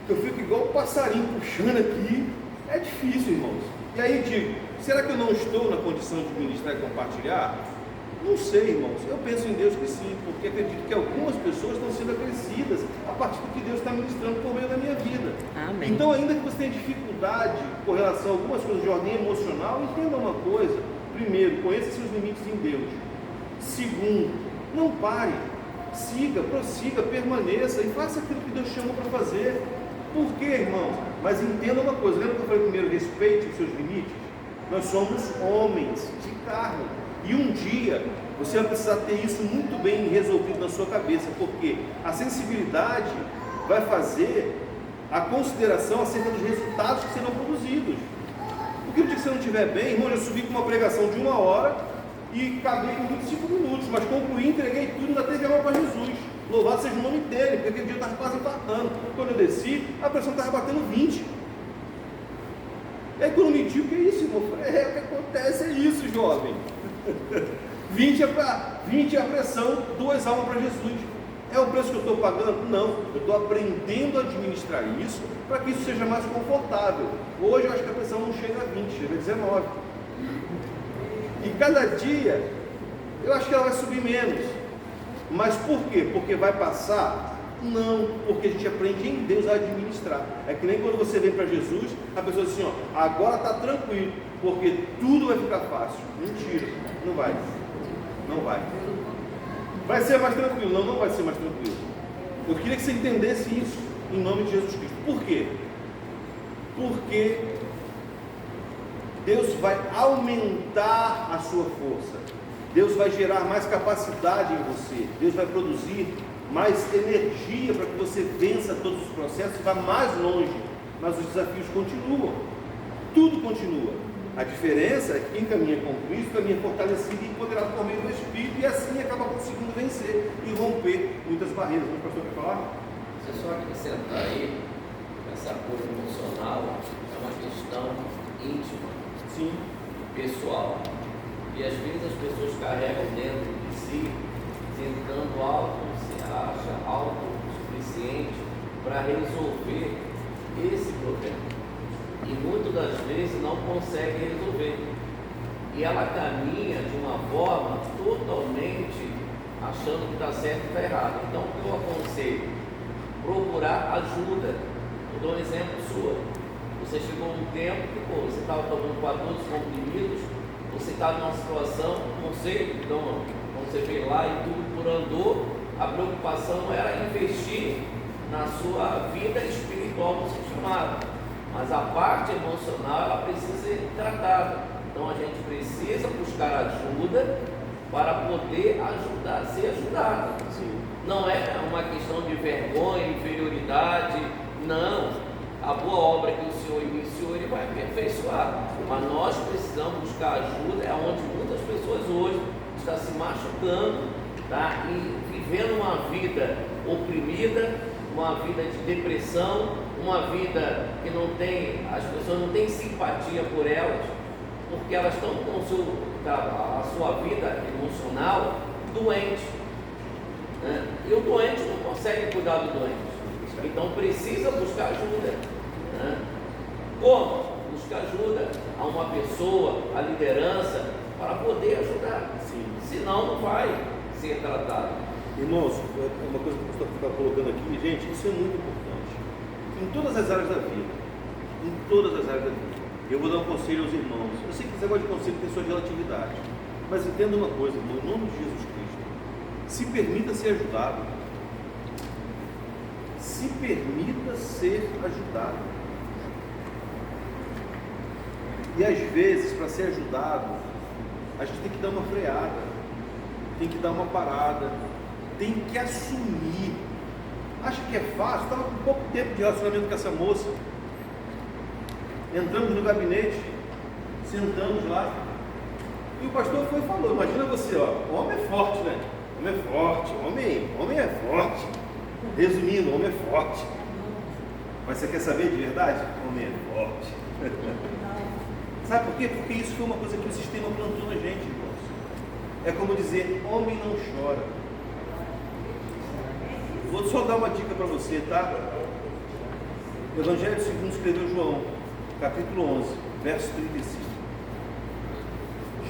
que eu fico igual um passarinho puxando aqui, é difícil, irmãos. E aí digo, será que eu não estou na condição de ministrar e compartilhar? Não sei, irmãos, eu penso em Deus que sim, porque acredito que algumas pessoas estão sendo acrescidas a partir do que Deus está ministrando por meio da minha vida. Amém. Então, ainda que você tenha dificuldade com relação a algumas coisas de ordem emocional, entenda uma coisa: primeiro, conheça seus limites em Deus. Segundo, não pare, siga, prossiga, permaneça e faça aquilo que Deus chamou para fazer. Por quê, irmãos? Mas entenda uma coisa, lembra que eu falei primeiro, respeite os seus limites? Nós somos homens de carne. E um dia você vai precisar ter isso muito bem resolvido na sua cabeça, porque a sensibilidade vai fazer a consideração acerca dos resultados que serão produzidos. Porque no dia que você não estiver bem, irmão, eu subi com uma pregação de 1 hora e acabei com 25 minutos, mas concluí, entreguei tudo, ainda teve alma para Jesus. Louvado seja o nome dele, porque aquele dia eu estava quase infartando. Quando eu desci, a pressão estava batendo 20. E aí quando me digo, o que é isso, irmão? Eu falei, o que acontece é isso, jovem. 20 é a pressão, 2 almas para Jesus. É o preço que eu estou pagando? Não, eu estou aprendendo a administrar isso para que isso seja mais confortável. Hoje eu acho que a pressão não chega a 20, chega a 19. E cada dia eu acho que ela vai subir menos. Mas por quê? Porque vai passar? Não, porque a gente aprende em Deus a administrar. É que nem quando você vem para Jesus, a pessoa diz assim, agora está tranquilo, porque tudo vai ficar fácil. Mentira, não vai. Não vai. Vai ser mais tranquilo? Não, não vai ser mais tranquilo. Eu queria que você entendesse isso em nome de Jesus Cristo. Por quê? Porque Deus vai aumentar a sua força. Deus vai gerar mais capacidade em você. Deus vai produzir mais energia para que você vença todos os processos e vá mais longe. Mas os desafios continuam. Tudo continua. A diferença é que quem caminha com Cristo caminha fortalecido e empoderado por meio do Espírito, e assim acaba conseguindo vencer e romper muitas barreiras. O pastor quer falar? Você só acrescentar aí, essa coisa emocional é uma questão íntima, Sim. pessoal. E às vezes as pessoas carregam dentro de si, tentando se acha autossuficiente para resolver esse problema. e muitas das vezes não consegue resolver. E ela caminha de uma forma totalmente achando que está certo e está errado. Então, o que eu aconselho? Procurar ajuda. Eu dou um exemplo sua. Você chegou um tempo que você estava tomando 14 comprimidos, você está numa situação, não sei, então, quando você veio lá e tudo por andou, a preocupação era investir na sua vida espiritual no seu chamado. Mas a parte emocional, ela precisa ser tratada. Então a gente precisa buscar ajuda para poder ajudar, ser ajudado. Sim. Não é uma questão de vergonha, inferioridade, não. A boa obra que o Senhor iniciou, Ele vai aperfeiçoar. Mas nós precisamos buscar ajuda, é onde muitas pessoas hoje estão se machucando, tá? E vivendo uma vida oprimida, uma vida de depressão, uma vida que não tem, as pessoas não têm simpatia por elas, porque elas estão com a sua vida emocional doente, né? E o doente não consegue cuidar do doente, então precisa buscar ajuda, né? Como? Buscar ajuda a uma pessoa, a liderança, para poder ajudar. Sim. Senão não vai ser tratado. Irmãos, uma coisa que o pastor está colocando aqui, gente, isso é muito importante. Em todas as áreas da vida. Em todas as áreas da vida. Eu vou dar um conselho aos irmãos. Eu sei que esse negócio de conselho tem sua relatividade. Mas entenda uma coisa, irmão, em nome de Jesus Cristo. Se permita ser ajudado. Se permita ser ajudado. E às vezes, para ser ajudado, a gente tem que dar uma freada, tem que dar uma parada, tem que assumir. Acha que é fácil? Estava com pouco tempo de relacionamento com essa moça. Entramos no gabinete, sentamos lá, e o pastor foi e falou: imagina você, ó, o homem é forte, né? O homem é forte, homem é forte. Resumindo, o homem é forte. Mas você quer saber de verdade? O homem é forte. Sabe por quê? Porque isso foi uma coisa que o sistema plantou na gente, irmãos. É como dizer, homem não chora. Vou só dar uma dica para você, tá? O Evangelho segundo escreveu João, capítulo 11, verso 35.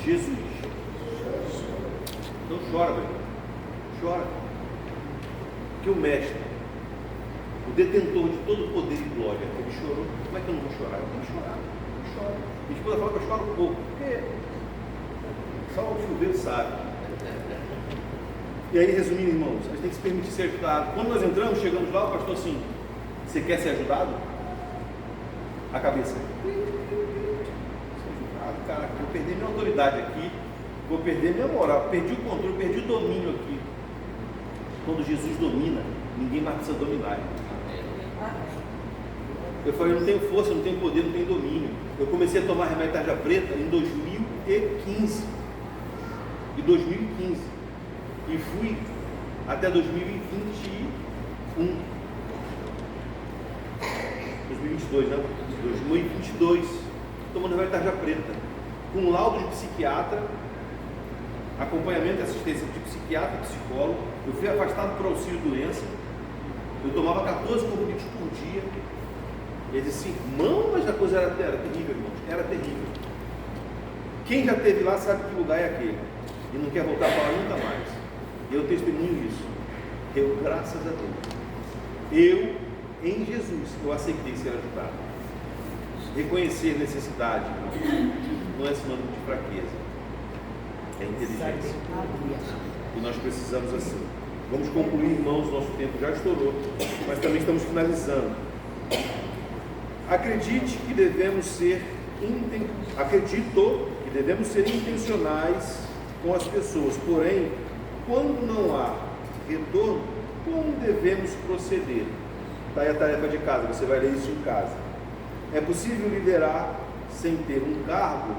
Jesus. Não chora, meu irmão. Chora. Porque o mestre, o detentor de todo poder e glória, ele chorou. Como é que eu não vou chorar? Eu tenho que chorar. Eu choro. Minha esposa fala que eu choro um pouco. Porque só o chuveiro sabe. E aí, resumindo, irmãos, a gente tem que se permitir ser ajudado. Quando nós entramos, chegamos lá, o pastor assim: você quer ser ajudado? A cabeça. Ser ajudado, cara, vou perder minha autoridade aqui, vou perder minha moral, perdi o controle, perdi o domínio aqui. Quando Jesus domina, ninguém mais precisa dominar. Eu falei, não tenho força, não tenho poder, não tenho domínio. Eu comecei a tomar remédio tarja preta em 2015. Em 2015. E fui até 2021. 2022, né? 2022. Tomando remédio tarja preta. Com laudo de psiquiatra, acompanhamento e assistência de psiquiatra e psicólogo. Eu fui afastado por auxílio doença. Eu tomava 14 comprimidos por dia. Ele disse, irmão, mas a coisa era terrível, irmãos. Era terrível. Quem já esteve lá sabe que lugar é aquele. E não quer voltar para lá nunca mais. Eu testemunho isso. Eu, graças a Deus, em Jesus, eu aceitei ser ajudado. Reconhecer necessidade, irmão, não é sinônimo de fraqueza. É inteligência. E nós precisamos assim. Vamos concluir, irmãos, nosso tempo já estourou, mas também estamos finalizando. Acredito que devemos ser intencionais com as pessoas, porém, quando não há retorno, como devemos proceder? Está aí a tarefa de casa, você vai ler isso em casa. É possível liderar sem ter um cargo?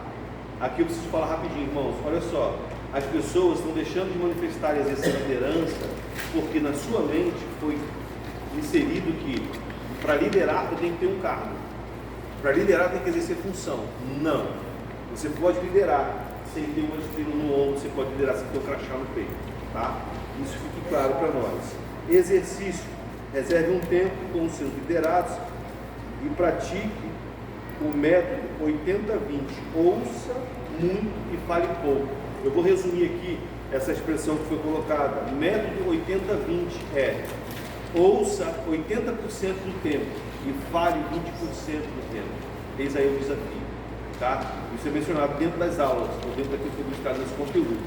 Aqui eu preciso falar rapidinho, irmãos, olha só, as pessoas estão deixando de manifestar e exercer liderança, porque na sua mente foi inserido que para liderar tem que ter um cargo, para liderar tem que exercer função. Não, você pode liderar sem ter uma estrela no ombro, você pode liderar sem ter um crachá no peito, tá? Isso fique claro para nós. Exercício: reserve um tempo com os seus liderados e pratique o método 80-20, ouça muito e fale pouco. Eu vou resumir aqui essa expressão que foi colocada. Método 80-20 é: ouça 80% do tempo e fale 20% do tempo. Eis aí o desafio, tá? Isso é mencionado dentro das aulas, ou dentro daquilo que foi buscado nesse conteúdo.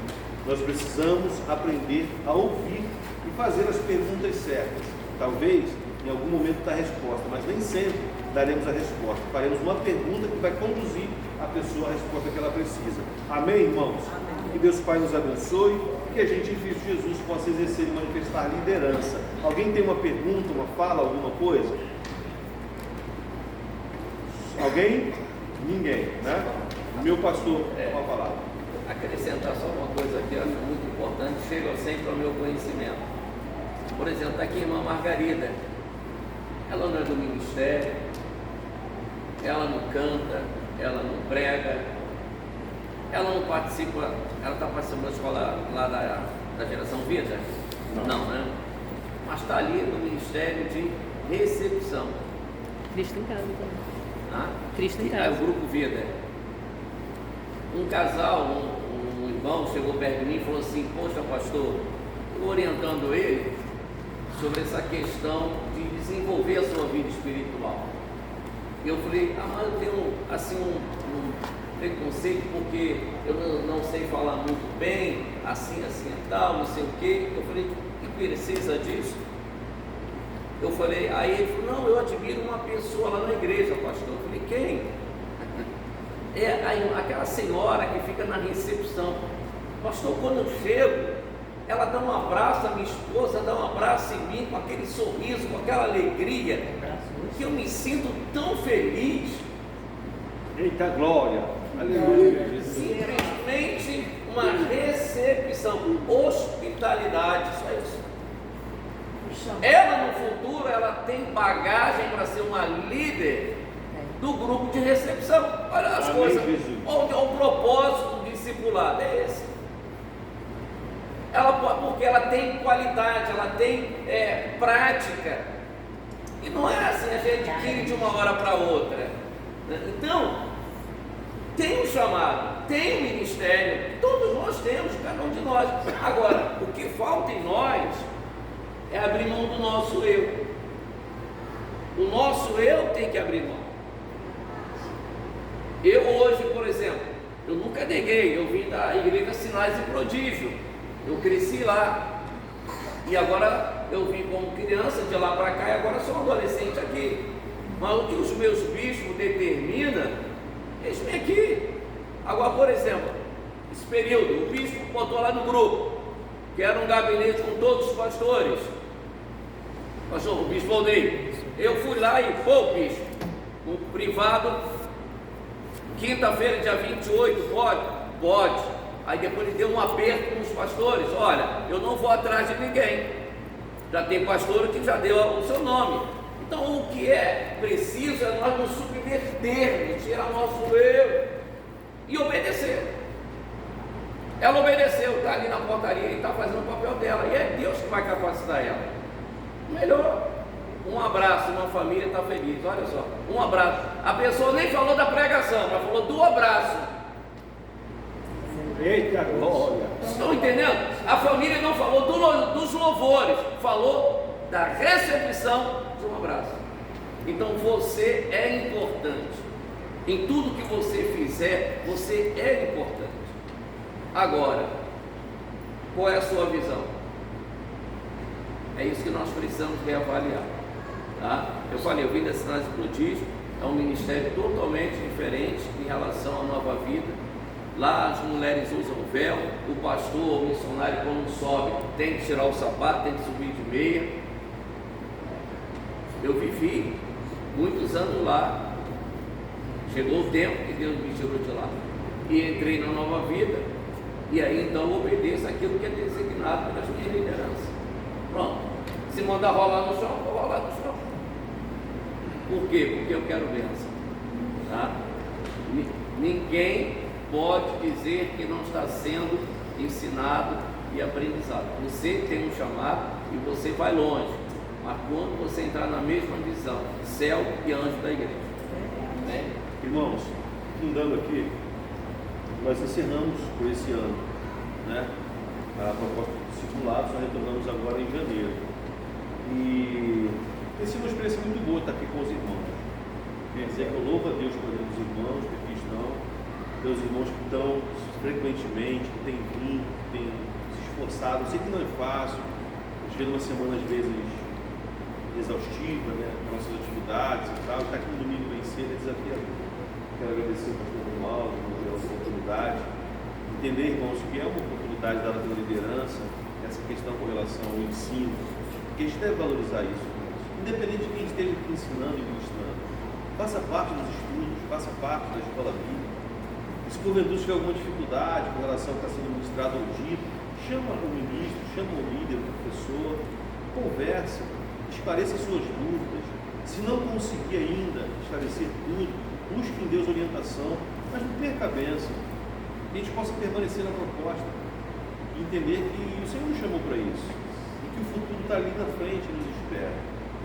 Nós precisamos aprender a ouvir e fazer as perguntas certas. Talvez em algum momento da resposta, mas nem sempre daremos a resposta. Faremos uma pergunta que vai conduzir a pessoa à resposta que ela precisa. Amém, irmãos? Amém. Que Deus Pai nos abençoe e que a gente, em Cristo Jesus, possa exercer e manifestar liderança. Alguém tem uma pergunta, uma fala, alguma coisa? Alguém? Ninguém, né? Meu pastor, uma palavra. Acrescentar só uma coisa aqui, eu acho muito importante, chega sempre ao meu conhecimento. Por exemplo, está aqui a irmã Margarida. Ela não é do ministério, ela não canta, ela não prega, ela não participa, ela está participando da escola lá da Geração Vida? Não, né? Mas está ali no ministério de recepção. Cristo em casa também. Ah? Cristo em É casa. o Grupo Vida. Um casal, um irmão chegou perto de mim e falou assim: poxa, pastor, estou orientando ele sobre essa questão de desenvolver a sua vida espiritual. E eu falei: mas eu tenho assim um preconceito porque eu não sei falar muito bem, assim e tal, não sei o quê. Eu falei: que precisa disso? Eu falei, aí ele falou: não, eu admiro uma pessoa lá na igreja, pastor. Eu falei: quem? É aquela senhora que fica na recepção. Pastor, quando eu chego, ela dá um abraço, a minha esposa dá um abraço em mim, com aquele sorriso, com aquela alegria, que eu me sinto tão feliz. Eita glória! Aleluia! Simplesmente uma recepção, hospitalidade, só isso. Ela no futuro, ela tem bagagem para ser uma líder do grupo de recepção. Olha as Amém, coisas, Jesus. onde o propósito do discipulado é esse. Porque ela tem qualidade, ela tem prática. E não é assim, a gente adquire de uma hora para outra. Então, tem um chamado, tem um ministério, todos nós temos, cada um de nós. Agora, o que falta em nós é abrir mão do nosso eu. O nosso eu tem que abrir mão. Eu hoje, por exemplo, eu nunca neguei, eu vim da Igreja Sinais e Prodígio, eu cresci lá, e agora eu vim como criança de lá para cá, e agora sou um adolescente aqui. Mas o que os meus bispos determinam, eles vêm aqui. Agora, por exemplo, esse período, o bispo botou lá no grupo, que era um gabinete com todos os pastores. Pastor, o bispo Aldrey, eu fui lá e, bispo, um privado, quinta-feira, dia 28, pode? Pode. Aí depois ele deu um aperto com os pastores: olha, eu não vou atrás de ninguém, já tem pastor que já deu o seu nome. Então o que é preciso é nós nos subvertermos, tirar nosso eu e obedecer. Ela obedeceu, está ali na portaria e está fazendo o papel dela, e é Deus que vai capacitar ela. Melhor, um abraço, uma família está feliz, olha só, um abraço. A pessoa nem falou da pregação, mas falou do abraço. Eita glória! Estão entendendo? A família não falou dos louvores, falou da recepção de um abraço. Então você é importante. Em tudo que você fizer, você é importante. Agora, qual é a sua visão? É isso que nós precisamos reavaliar. Tá? Eu falei, eu vim da Sinais e Prodígio, é um ministério totalmente diferente em relação à Nova Vida. Lá as mulheres usam véu, o pastor ou o missionário, quando sobe, tem que tirar o sapato, tem que subir de meia. Eu vivi muitos anos lá, chegou o tempo que Deus me tirou de lá, e entrei na Nova Vida, e aí então obedeço aquilo que é designado pelas minhas lideranças. Pronto, se mandar rolar no chão, vou rolar no chão. Por quê? Porque eu quero bênção. Tá? Ninguém pode dizer que não está sendo ensinado e aprendizado. Você tem um chamado e você vai longe, mas quando você entrar na mesma visão, céu e anjo da igreja, né? Irmãos, fundando aqui, nós encerramos por esse ano, né? A proposta do discipulado, nós retornamos agora em janeiro. E tem sido uma experiência muito boa estar aqui com os irmãos. Quer dizer que eu louvo a Deus por os irmãos que aqui estão, pelos irmãos que estão frequentemente, que têm vindo, que têm se esforçado. Eu sei que não é fácil, às vezes uma semana, às vezes exaustiva, né? Nossas atividades e tal. Estar aqui no domingo bem cedo é desafiador. Quero agradecer ao pastor Romualdo pela oportunidade. Entender, irmãos, que é uma oportunidade dada pela liderança, essa questão com relação ao ensino, que a gente deve valorizar isso, irmãos. Independente de quem esteja aqui ensinando e ministrando, faça parte dos estudos, faça parte da escola bíblica. Se porventura tiver alguma dificuldade com relação ao que está sendo ministrado ou dito, chama o ministro, chama o líder, o professor, converse, esclareça suas dúvidas. Se não conseguir ainda esclarecer tudo, busque em Deus orientação, mas não perca a bênção. Que a gente possa permanecer na proposta e entender que o Senhor nos chamou para isso e que o futuro está ali na frente e nos espera.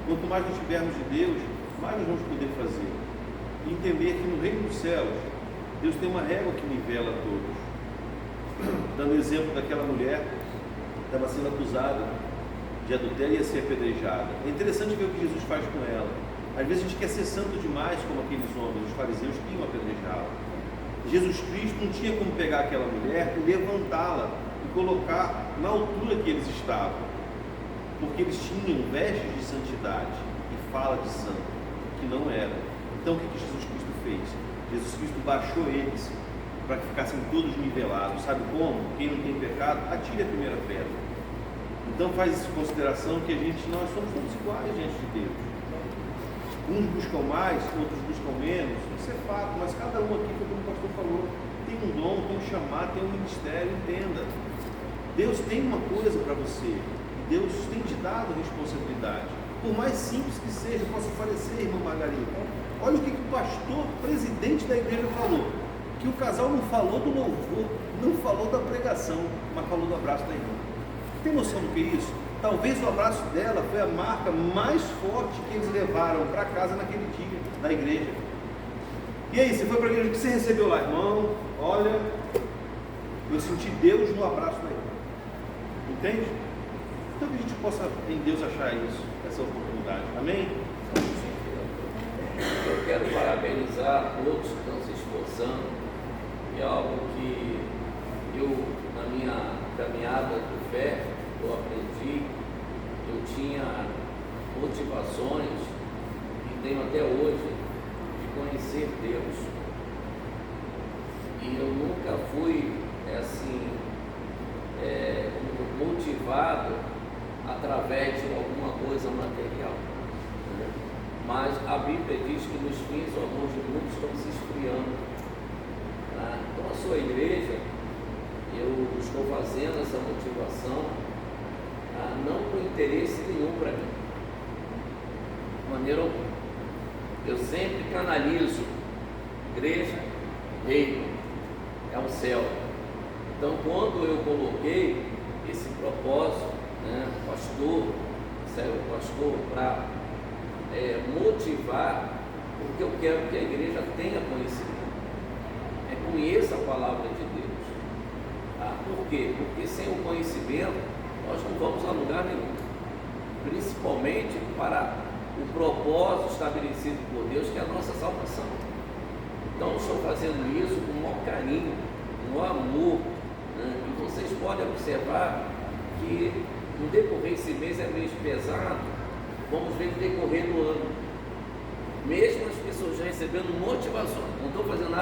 Quanto mais nós tivermos de Deus, mais nós vamos poder fazer. E entender que no reino dos céus, Deus tem uma régua que nivela a todos. Dando o exemplo daquela mulher que estava sendo acusada de adultério e ia ser apedrejada. É interessante ver o que Jesus faz com ela. Às vezes a gente quer ser santo demais, como aqueles homens, os fariseus que iam apedrejá-la. Jesus Cristo não tinha como pegar aquela mulher e levantá-la e colocar na altura que eles estavam, porque eles tinham vestes de santidade e fala de santo, que não era. Então o que Jesus Cristo fez? Jesus Cristo baixou eles para que ficassem todos nivelados. Sabe como? Quem não tem pecado, atire a primeira pedra. Então faz essa consideração que nós somos todos iguais diante de Deus. Uns buscam mais, outros buscam menos, isso é fato, mas cada um aqui, como o pastor falou, tem um dom, tem um chamado, tem um ministério, entenda. Deus tem uma coisa para você, e Deus tem te dado responsabilidade. Por mais simples que seja, possa parecer, irmã Margarida. Olha o que o pastor, presidente da igreja falou, que o casal não falou do louvor, não falou da pregação, mas falou do abraço da irmã. Tem noção do que é isso? Talvez o abraço dela foi a marca mais forte que eles levaram para casa naquele dia, da igreja. E aí, você foi para a igreja, o que você recebeu lá, irmão? Olha, eu senti Deus no abraço da irmã. Entende? Então que a gente possa em Deus achar isso, essa oportunidade. Amém? Eu quero parabenizar todos que estão se esforçando. É algo que eu, na minha caminhada de fé, eu aprendi, eu tinha motivações e tenho até hoje de conhecer Deus. E eu nunca fui motivado através de alguma coisa material. Né? Mas a Bíblia diz que nos fins o amor de muitos estão se esfriando. Né? Então a sua igreja, eu estou fazendo essa motivação não com interesse nenhum para mim, de maneira alguma. Eu sempre canalizo igreja, reino, é um céu. Então quando eu coloquei esse propósito, né, serve o pastor para motivar, porque eu quero que a igreja tenha conhecimento, conheça a palavra de Deus. Por quê? Porque sem o conhecimento nós não vamos a lugar nenhum, principalmente para o propósito estabelecido por Deus, que é a nossa salvação. Então eu estou fazendo isso com o maior carinho, com o maior amor, né? E vocês podem observar que no decorrer desse mês é mês pesado, vamos ver no decorrer do ano, mesmo as pessoas já recebendo motivações, não estou fazendo nada